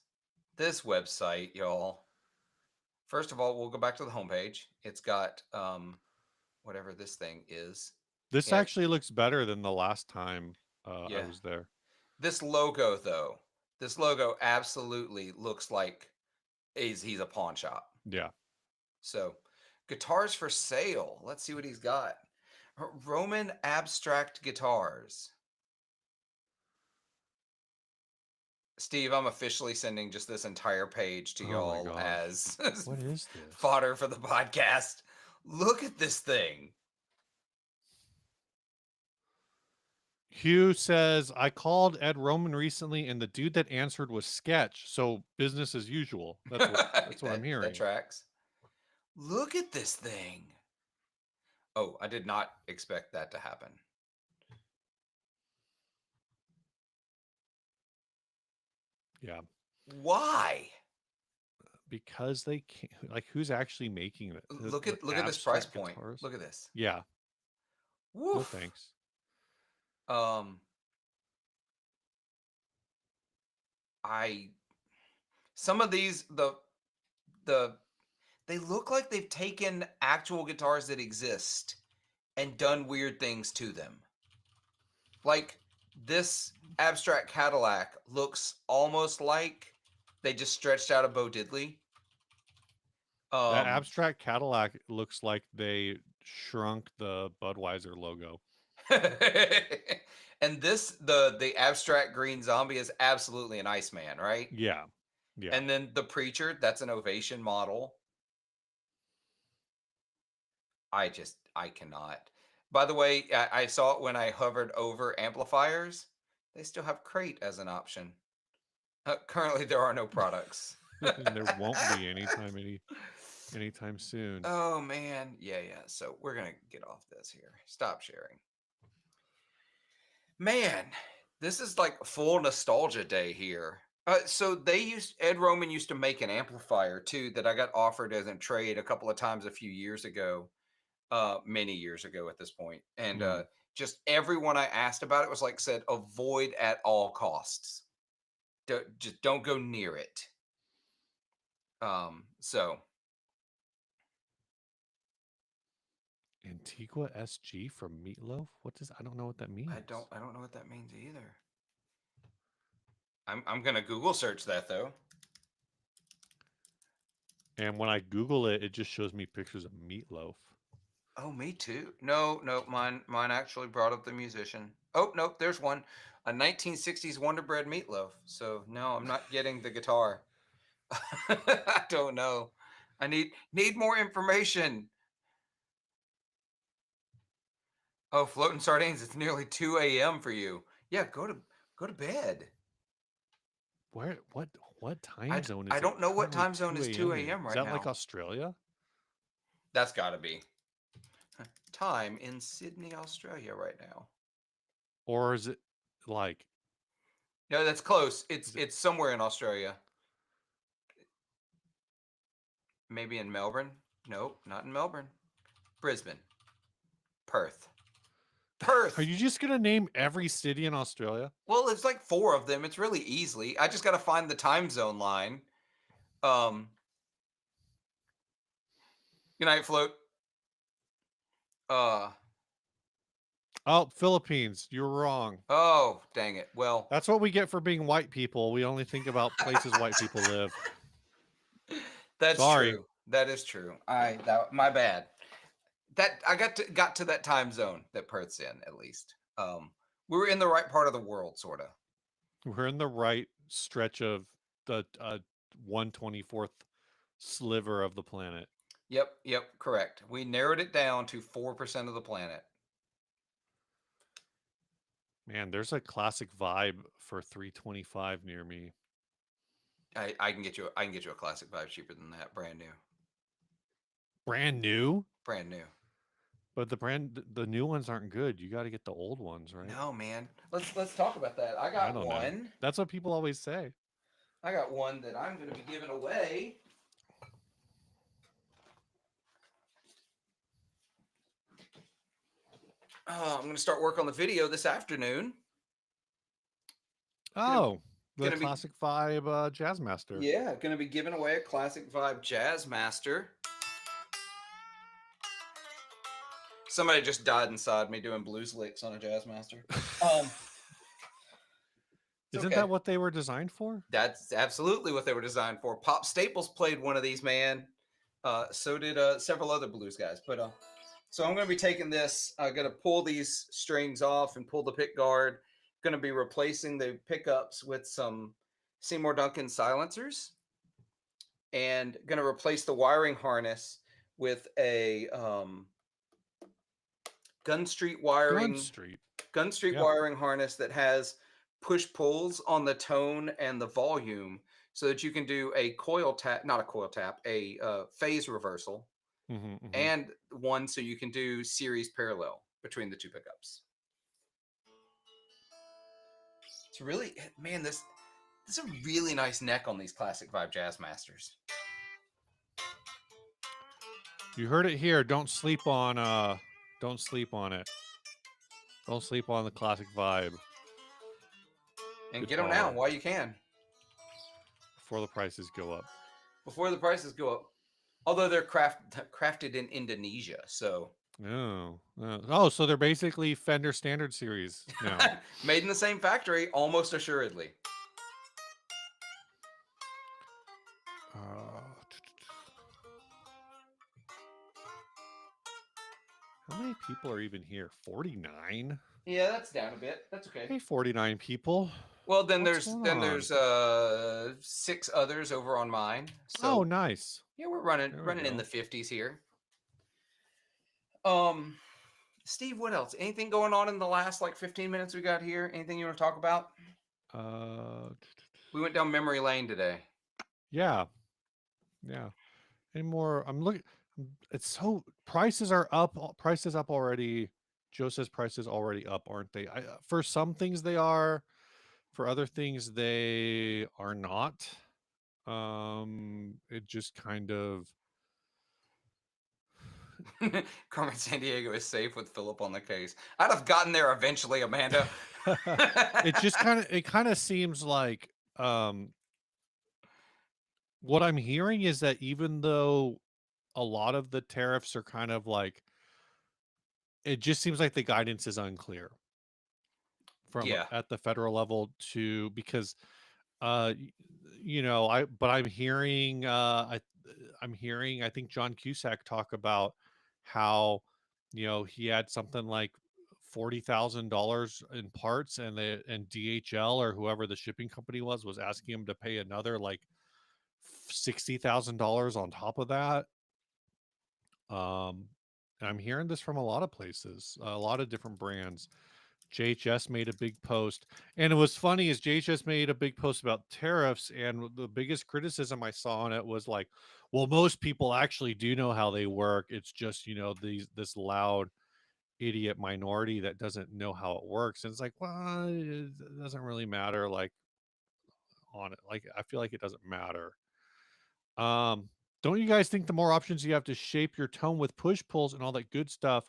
This website, y'all. First of all, we'll go back to the homepage. It's got whatever this thing is. This And actually looks better than the last time I yeah, was there. this logo though, this logo absolutely looks like he's a pawn shop. Yeah. So, guitars for sale. Let's see what he's got. Roman Abstract Guitars. Steve, I'm officially sending just this entire page to Oh my y'all gosh. as What is this? fodder for the podcast. Look at this thing. Hugh says, I called Ed Roman recently and the dude that answered was Sketch. So business as usual. That's what I'm That hearing. tracks. Look at this thing. Oh, I did not expect that to happen. Yeah. Why? Because they can't, like, who's actually making it? Look The at this price abstract point. guitars? Look at this. Yeah. No Woof. thanks. Um, I some of these the they look like they've taken actual guitars that exist and done weird things to them. Like this abstract Cadillac looks almost like they just stretched out a Bo Diddley. That abstract Cadillac looks like they shrunk the Budweiser logo. And this the abstract green zombie is absolutely an Iceman, right? Yeah. Yeah. And then the preacher, that's an Ovation model. I cannot. By the way, I saw it when I hovered over amplifiers. They still have crate as an option. Currently, there are no products. And there won't be anytime soon. Oh man, yeah. So we're gonna get off this here. Stop sharing. Man, this is like full nostalgia day here. So Ed Roman used to make an amplifier too that I got offered as a trade a couple of times a few years ago, many years ago at this point, and just everyone I asked about it was like said avoid at all costs. Just don't go near it. So Antigua SG from Meatloaf? I don't know what that means. I don't know what that means either. I'm gonna Google search that though. And when I Google it, it just shows me pictures of Meatloaf. Oh, me too. No, mine actually brought up the musician. Oh, nope, there's one. A 1960s Wonder Bread Meatloaf. So no, I'm not getting the guitar. I don't know. I need more information. Oh, floating sardines, it's nearly 2 a.m. for you. Yeah, go to bed. What time zone is I it? don't know what Currently time zone is 2 in? a.m. Is right that now. like Australia? That's gotta be. Time in Sydney, Australia right now. Or is it like No, that's close. It's somewhere in Australia. Maybe in Melbourne? Nope, not in Melbourne. Brisbane. Perth. Perth. Are you just gonna name every city in Australia? Well, it's like 4 of them. It's really easily. I just got to find the time zone line. Good night, Float. Oh, Philippines. You're wrong. Oh, dang it. Well, That's what we get for being white people. We only think about places white people live. that's Sorry. true. That is true. My bad. That I got to that time zone that Perth's in at least. We were in the right part of the world, sort of. We're in the right stretch of the 1/24th sliver of the planet. Yep, correct. We narrowed it down to 4% of the planet. Man, there's a classic vibe for 325 near me. I can get you a classic vibe cheaper than that, brand new. Brand new? Brand new. But the new ones aren't good. You got to get the old ones, right? No, man. Let's talk about that. I got don't one. know. That's what people always say. I got one that I'm going to be giving away. I'm going to start work on the video this afternoon. Oh, the Classic Vibe Jazzmaster. Yeah, going to be giving away a Classic Vibe Jazzmaster. Somebody just died inside me doing blues licks on a Jazzmaster. Isn't that what they were designed for? That's absolutely what they were designed for. Pop Staples played one of these, man. So did several other blues guys. But so I'm going to be taking this. I'm going to pull these strings off and pull the pick guard. Going to be replacing the pickups with some Seymour Duncan silencers, and going to replace the wiring harness with a Gun Street wiring. Gun Street. Gun Street Yeah. wiring harness that has push pulls on the tone and the volume so that you can do a coil tap, not a coil tap, a phase reversal, Hmm, hmm. and one so you can do series parallel between the two pickups. It's really, man, this is a really nice neck on these classic vibe Jazzmasters. You heard it here. Don't sleep on it. Don't sleep on the classic vibe And get them now guitar while you can before the prices go up. before the prices go up. Although they're crafted in Indonesia, so Oh, oh, so they're basically Fender Standard Series now. made in the same factory, almost assuredly. Uh, how many people are even here? 49? Yeah, that's down a bit. That's okay. Hey, 49 people. Well, then What's there's going on? 6 others over on mine. Oh, So nice. yeah, we're There we running in go. the 50s here. Steve, what else? Anything going on in the last like 15 minutes we got here? Anything you want to talk about? We went down memory lane today. Yeah. Yeah. Any more? I'm looking. It's so prices are up. Prices up already. Joe says prices already up, aren't they? For some things they are. For other things they are not. It just kind of. Carmen San Diego is safe with Philip on the case. I'd have gotten there eventually, Amanda. It just kind of seems like what I'm hearing is that even though a lot of the tariffs are kind of like, it just seems like the guidance is unclear from Yeah. at the federal level to because uh y- I'm hearing I'm hearing I think John Cusack talk about how he had something like $40,000 in parts, and DHL or whoever the shipping company was asking him to pay another like $60,000 on top of that. Um, and I'm hearing this from a lot of places, a lot of different brands. JHS made a big post, and it was funny is JHS made a big post about tariffs, and the biggest criticism I saw on it was like, well, most people actually do know how they work. It's just this loud idiot minority that doesn't know how it works, and it's like, well, it doesn't really matter. Like on it, like I feel like it doesn't matter. Um, don't you guys think the more options you have to shape your tone with push pulls and all that good stuff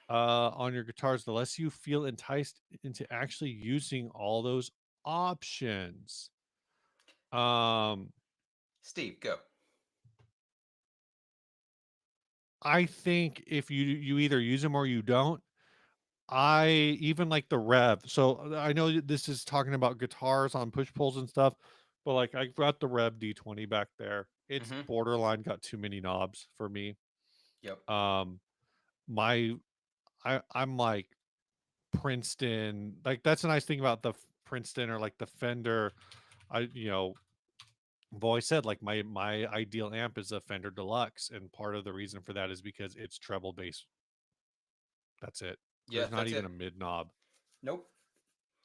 on your guitars, the less you feel enticed into actually using all those options? Um, Steve, go. I think if you either use them or you don't. I even like the rev. So I know this is talking about guitars on push pulls and stuff, but like I got the Rev D20 back there. It's Mm-hmm. borderline got too many knobs for me. Yep. Um, my I'm like Princeton. Like that's a nice thing about the Princeton or like the Fender. I've always said like my ideal amp is a Fender Deluxe, and part of the reason for that is because it's treble bass. That's it. Yeah, There's not that's even it. a mid knob. Nope.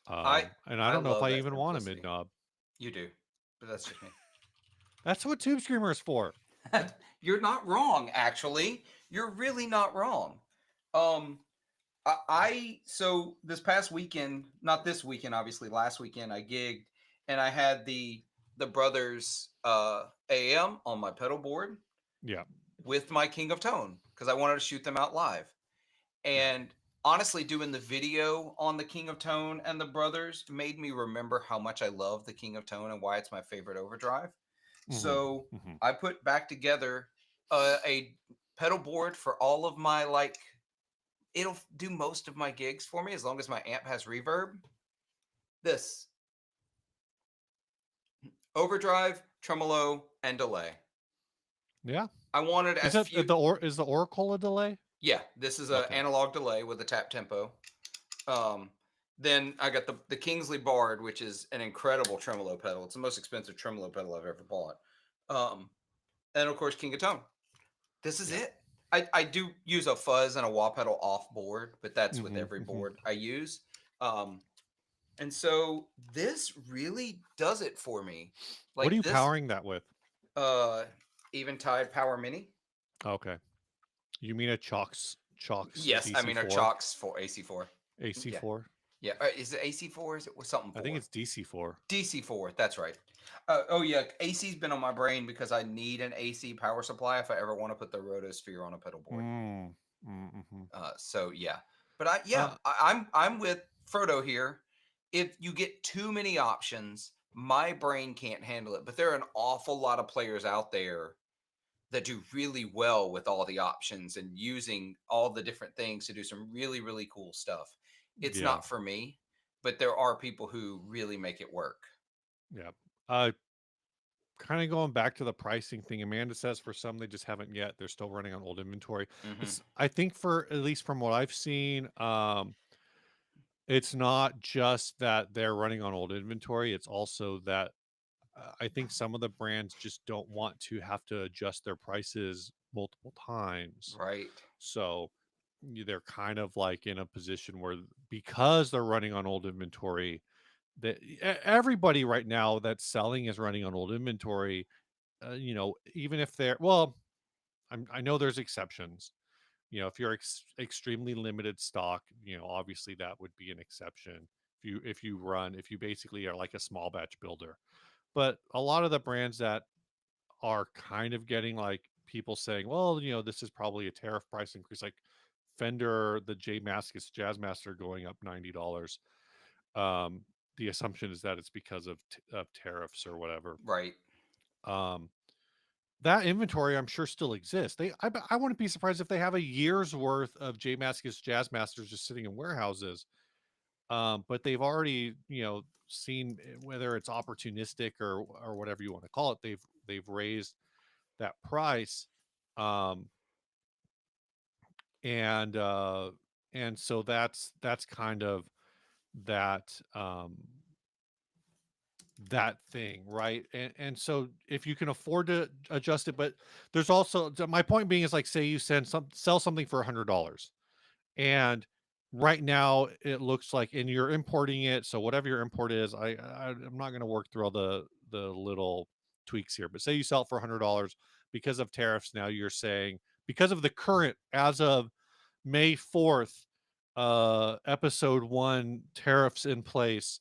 I And I I don't know if love I that even want a mid simplicity. knob. You do, but that's just me. That's what Tube Screamer is for. You're not wrong, actually. You're really not wrong. Um, so this past weekend, not this weekend, obviously, last weekend I gigged and I had the brothers AM on my pedal board Yeah. with my King of Tone because I wanted to shoot them out live. Yeah. And honestly, doing the video on the King of Tone and the brothers made me remember how much I love the King of Tone and why it's my favorite overdrive. Hmm, So hmm. I put back together a pedal board for all of my like. It'll do most of my gigs for me as long as my amp has reverb. This overdrive, tremolo, and delay. Yeah. I wanted Is as that few. is the Oracle a delay? Yeah, this is an Okay. analog delay with a tap tempo. Um, then I got the Kingsley Bard, which is an incredible tremolo pedal. It's the most expensive tremolo pedal I've ever bought. And of course, King of Tone. This is Yeah. it. I do use a fuzz and a wah pedal off board, but that's with Hmm. every Hmm. board I use. Um, and so this really does it for me. What are Like you this powering that with? uh Eventide Power Mini. Okay, you mean a Chalks Yes, I mean our DC4, chalks for AC4. Yeah. AC4? Yeah. Is it AC4? Is it was something I think 4? it's DC4. DC4. That's right. Oh yeah, AC's been on my brain because I need an AC power supply if I ever want to put the Rotosphere on a pedal board. Mm. Mm-hmm. So yeah, but I yeah Uh, I'm with Frodo here. If you get too many options, my brain can't handle it. But there are an awful lot of players out there that do really well with all the options and using all the different things to do some really cool stuff. It's yeah, not for me, but there are people who really make it work. yeah. Uh, Kind of going back to the pricing thing. Amanda says for some they just haven't yet. They're still running on old inventory. Hmm. It's I think for at least from what I've seen, it's not just that they're running on old inventory. It's also that I think some of the brands just don't want to have to adjust their prices multiple times. Right. So they're kind of like in a position where because they're running on old inventory, that everybody right now that's selling is running on old inventory. Even if they're well, I know there's exceptions. If you're extremely limited stock, obviously that would be an exception. If you basically are like a small batch builder, but a lot of the brands that are kind of getting like people saying, well, this is probably a tariff price increase, like Fender, the J Mascis Jazzmaster going up $90. Um, the assumption is that it's because of tariffs or whatever. Right. Um, that inventory, I'm sure, still exists. I wouldn't be surprised if they have a year's worth of J Mascis Jazzmasters just sitting in warehouses. But they've already, seen whether it's opportunistic or whatever you want to call it. They've raised that price, um, and so that's kind of that that thing, right? And so if you can afford to adjust it, but there's also my point being is like say you sell something for $100, and right now it looks like and you're importing it, so whatever your import is, I'm not going to work through all the little tweaks here, but say you sell it for $100 because of tariffs. Now you're saying because of the current as of May 4th, episode 1 tariffs in place,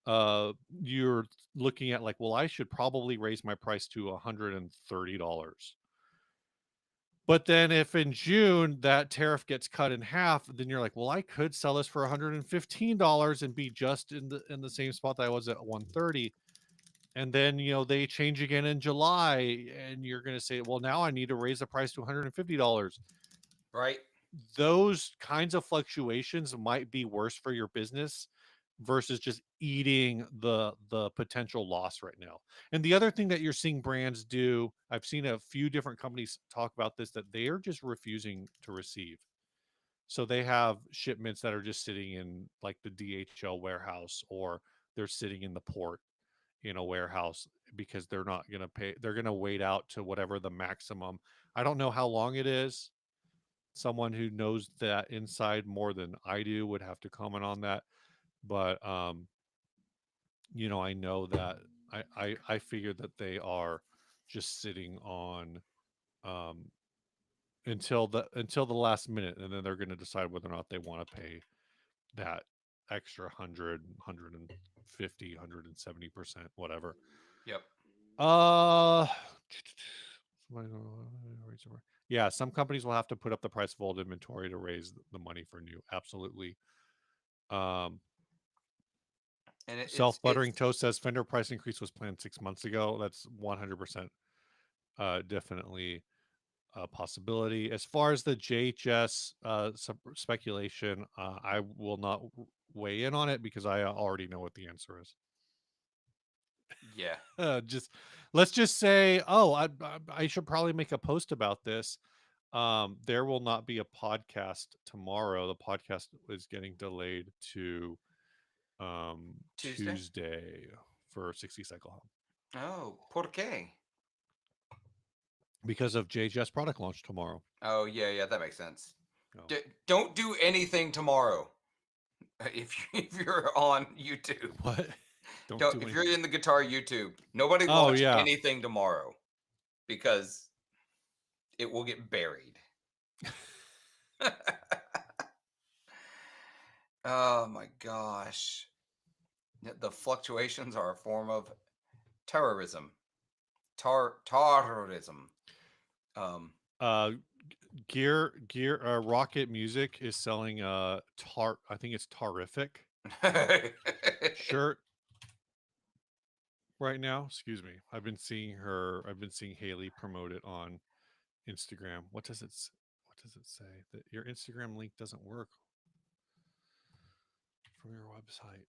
you're looking at like, well, I should probably raise my price to $130. But then if in June that tariff gets cut in half, then you're like, well, I could sell this for $115 and be just in the same spot that I was at 130. And then, they change again in July and you're going to say, well, now I need to raise the price to $150. Right. Those kinds of fluctuations might be worse for your business versus just eating the potential loss right now. And the other thing that you're seeing brands do, I've seen a few different companies talk about this, that they are just refusing to receive. So they have shipments that are just sitting in like the DHL warehouse, or they're sitting in the port in a warehouse because they're not going to pay. They're going to wait out to whatever the maximum. I don't know how long it is. Someone who knows that inside more than I do would have to comment on that. But I know that I figured that they are just sitting on um until the last minute, and then they're going to decide whether or not they want to pay that extra 150, 170%, whatever. Yep. uh yeah, some companies will have to put up the price of old inventory to raise the money for new. Absolutely. um And Self it's buttering toast says Fender price increase was planned 6 months ago. That's 100% definitely a possibility. As far as the JHS speculation, I will not weigh in on it because I already know what the answer is. yeah. Just let's just say, oh, I should probably make a post about this. There will not be a podcast tomorrow. The podcast is getting delayed to Tuesday. Tuesday for 60 Cycle Home. Oh, por qué? because of JJ's product launch tomorrow. Oh yeah, yeah, that makes sense. Oh, Don't do anything tomorrow if you're on YouTube. what? Don't Don't do if you're anything. in the guitar YouTube. Nobody Oh watch yeah. anything tomorrow because it will get buried. Oh my gosh. The fluctuations are a form of terrorism. Terrorism. Um Uh, Rocket Music is selling a I think it's Tarific shirt right now. Excuse me. I've been seeing Haley promote it on Instagram. What does it say? That your Instagram link doesn't work from your website.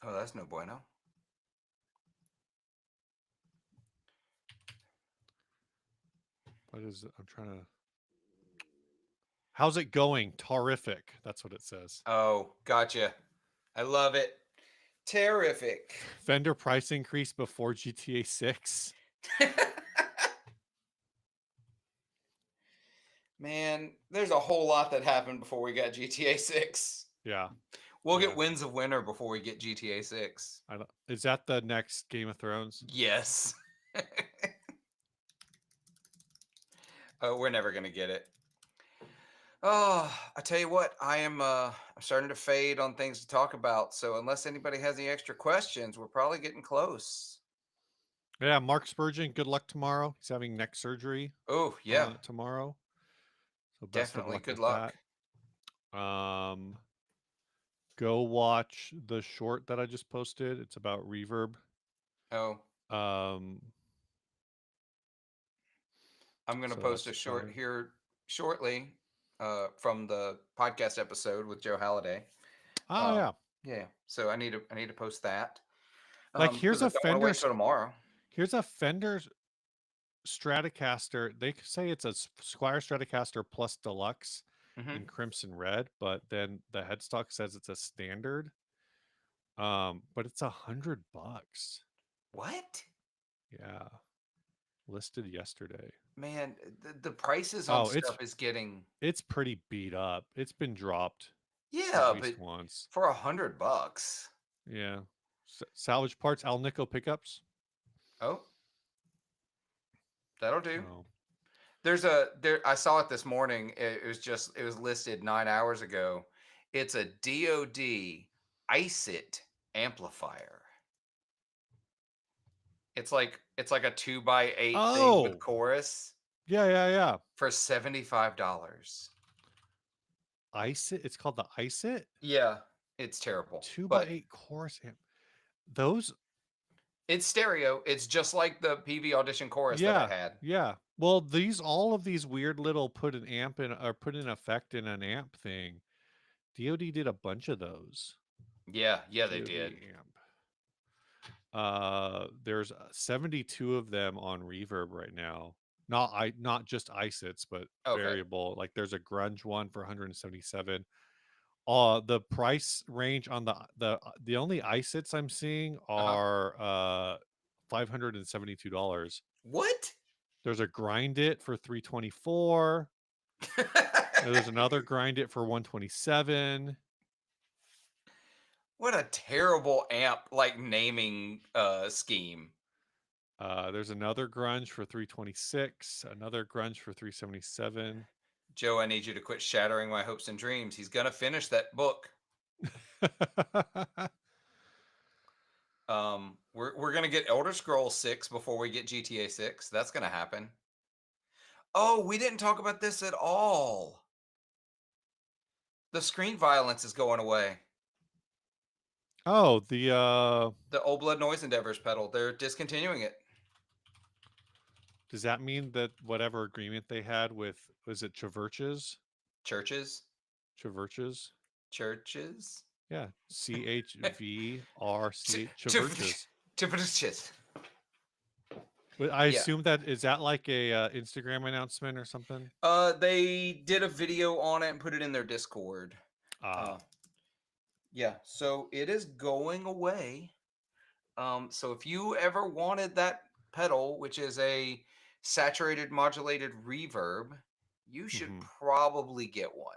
Oh, that's no bueno. What is it? I'm trying to. How's it going? Terrific. That's what it says. Oh, gotcha. I love it. Terrific. Fender price increase before GTA 6. Man, there's a whole lot that happened before we got GTA 6. Yeah. We'll Yeah. get Winds of Winter before we get GTA 6. Is that the next Game of Thrones? Yes. Oh, we're never going to get it. Oh, I tell you what, I'm starting to fade on things to talk about. So unless anybody has any extra questions, we're probably getting close. Yeah, Mark Spurgeon, good luck tomorrow. He's having neck surgery Oh, yeah. tomorrow. So best Definitely of luck good with luck. that. Go watch the short that I just posted. It's about Reverb. Oh. Um I'm going to post a short here shortly from the podcast episode with Joe Halliday. Oh yeah. Yeah. So I need to post that. Like here's a Don't want to wait till tomorrow. Here's a Fender Stratocaster. They say it's a Squire Stratocaster Plus Deluxe in crimson red, but then the headstock says it's a standard. But it's $100. What? Yeah. Listed yesterday. Man, the prices on stuff is getting. It's pretty beat up. It's been dropped. Yeah, at least but once. For $100. Yeah. Salvage parts, Alnico pickups. Oh. That'll do. Oh. I saw it this morning. It was listed 9 hours ago. It's a DoD ICET amplifier. It's like a 2x8 thing with chorus. Yeah. For $75. ICET? It's called the ICET? Yeah, it's terrible. 2x8 chorus amp. Those. It's stereo. It's just like the PV Audition chorus that I had. Yeah. Well, all of these weird little put an effect in an amp thing. DoD did a bunch of those. Yeah, they did. Amp. There's 72 of them on Reverb right now. Not just ICETs, but variable. Like there's a grunge one for 177. The price range on the only ICETs I'm seeing are $572. What? There's a Grind It for $324. There's another Grind It for $127. What a terrible amp naming scheme. There's another Grunge for $326. Another Grunge for $377. Joe, I need you to quit shattering my hopes and dreams. He's gonna finish that book. We're gonna get Elder Scrolls 6 before we get GTA 6. That's gonna happen. Oh, we didn't talk about this at all. The screen violence is going away. Oh, the Old Blood Noise Endeavors pedal. They're discontinuing it. Does that mean that whatever agreement they had with, was it Churches? Churches? Yeah. CHVRC. Churches. I assume is that like a Instagram announcement or something? They did a video on it and put it in their Discord. Yeah, so it is going away. So if you ever wanted that pedal, which is a saturated modulated reverb, you should Hmm. probably get one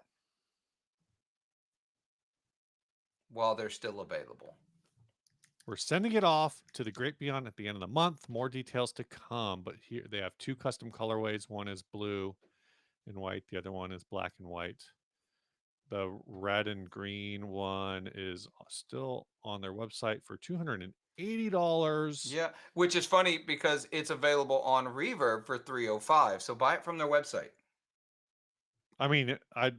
while they're still available. We're sending it off to the Great Beyond at the end of the month. More details to come, but here they have two custom colorways. One is blue and white. The other one is black and white. The red and green one is still on their website for $280. Yeah, which is funny because it's available on Reverb for 305. So buy it from their website. I mean, I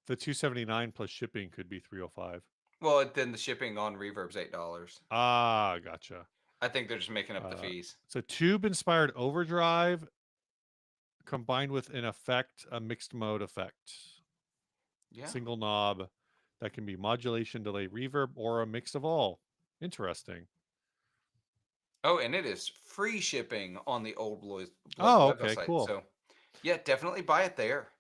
the 279 plus shipping could be 305. Well, then the shipping on Reverb's $8. Ah, gotcha. I think they're just making up the Uh, fees. it's a tube inspired overdrive combined with an effect, a mixed mode effect. Yeah. Single knob that can be modulation, delay, reverb, or a mix of all. Interesting. Oh, and it is free shipping on the Old Blood Oh, okay, website. cool. So, yeah, definitely buy it there.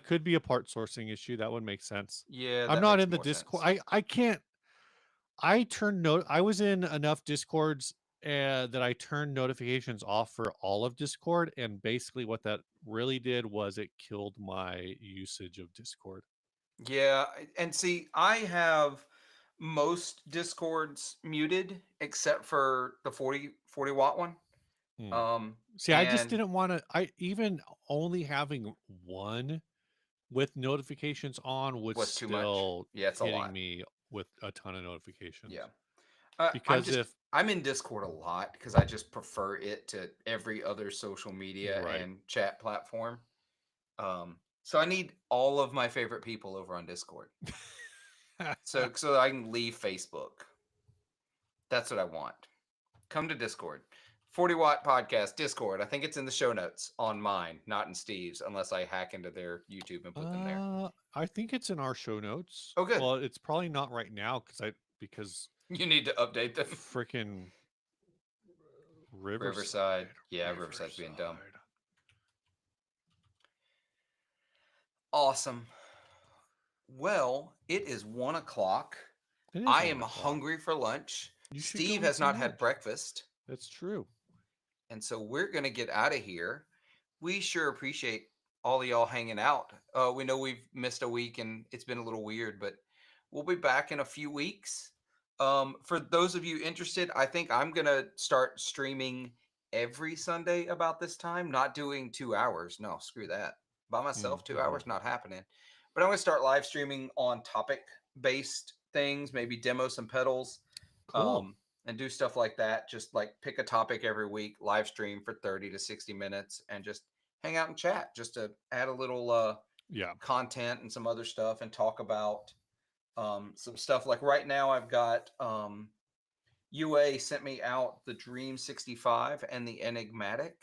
Could be a part sourcing issue. That would make sense. Yeah, I'm that not makes in the more Discord. sense. I can't. I was in enough Discords that I turned notifications off for all of Discord, and basically what that really did was it killed my usage of Discord. Yeah, and see, I have most Discords muted except for the 40 watt one. Hmm. See, I just And didn't want to. I even only having one with notifications on would was too much. still Yeah, it's a hitting lot. me with a ton of notifications. Yeah. Because if I'm in Discord a lot because I just prefer it to every other social media right, and chat platform. So I need all of my favorite people over on Discord. So I can leave Facebook. That's what I want. Come to Discord. 40 Watt Podcast Discord. I think it's in the show notes on mine, not in Steve's, unless I hack into their YouTube and put them there. I think it's in our show notes. Oh, good. Well, it's probably not right now because You need to update them. freaking Riverside. Riverside. Yeah, Riverside's being dumb. Riverside. Awesome. Well, it is 1 o'clock. It is I 1 am o'clock. hungry for lunch. You should Steve go eat has some not had lunch. breakfast. That's true. And so we're going to get out of here. We sure appreciate all of y'all hanging out. We know we've missed a week and it's been a little weird, but we'll be back in a few weeks. For those of you interested, I think I'm going to start streaming every Sunday about this time, not doing 2 hours. No, screw that. By myself, 2 hours, not happening. But I'm going to start live streaming on topic based things, maybe demo some pedals, Cool. and do stuff like that. Just like pick a topic every week, live stream for 30 to 60 minutes, and just hang out and chat, just to add a little Yeah. content and some other stuff and talk about some stuff. Like right now, I've got UA sent me out the Dream 65 and the Enigmatic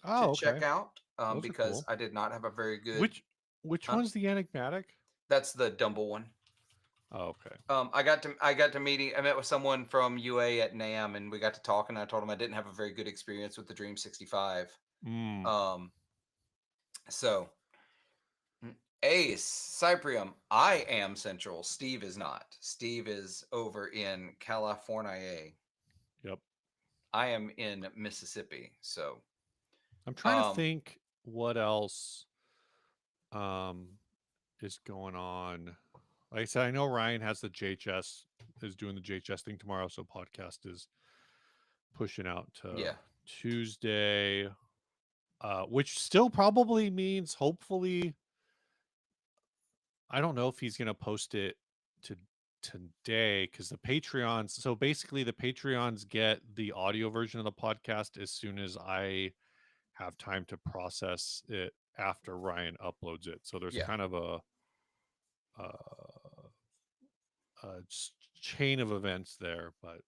to Oh, okay. check out Those are because cool. I did not have a very good. Which Huh? one's the enigmatic? That's the Dumble one. Oh, okay. I got to meeting. I met with someone from UA at NAM, and we got to talk. And I told him I didn't have a very good experience with the Dream 65. Mm. So Ace Cyprium, I am Central. Steve is not. Steve is over in California. Yep. I am in Mississippi. So I'm trying to think what else is going on. Like I said, I know Ryan has the JHS is doing the JHS thing tomorrow, so podcast is pushing out to yeah, Tuesday, which still probably means hopefully I don't know if he's gonna post it to today because the Patreons. So basically, the Patreons get the audio version of the podcast as soon as I have time to process it after Ryan uploads it. So there's yeah, kind of a, chain of events there, but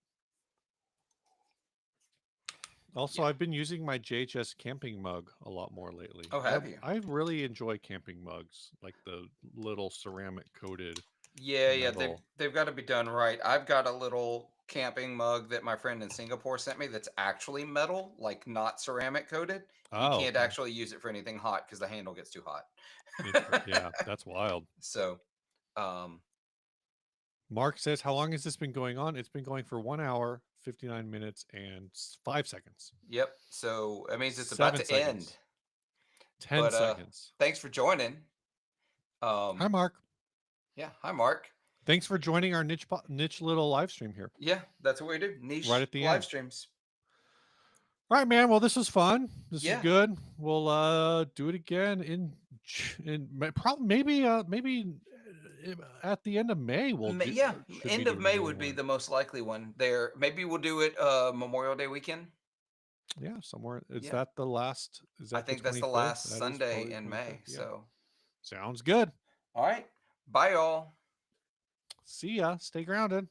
also yeah. I've been using my JHS camping mug a lot more lately. Oh, have you? I really enjoy camping mugs, like the little ceramic coated Yeah. metal. They've got to be done right. I've got a little camping mug that my friend in Singapore sent me that's actually metal, like not ceramic coated. You Oh, can't okay. actually use it for anything hot because the handle gets too hot. Yeah, that's wild. So, um, Mark says, how long has this been going on? It's been going for 1 hour, 59 minutes, and 5 seconds. Yep. So that means it's about 7 to end. seconds. 10 But seconds. thanks for joining. Hi, Mark. Yeah. Hi, Mark. Thanks for joining our niche little live stream here. Yeah, that's what we do. Niche Right at the live end. streams. All right, man. Well, this was fun. This Yeah. is good. We'll do it again probably maybe at the end of May. We'll do. Yeah, Should be end of doing May another would be one. the most likely one. There, maybe we'll do it Memorial Day weekend. Yeah, somewhere. Is Yeah. that the last? Is that I think the that's the 25th? last That is Sunday probably the in 25th, May. yeah. So Sounds good. all right. Bye, y'all. See ya. Stay grounded.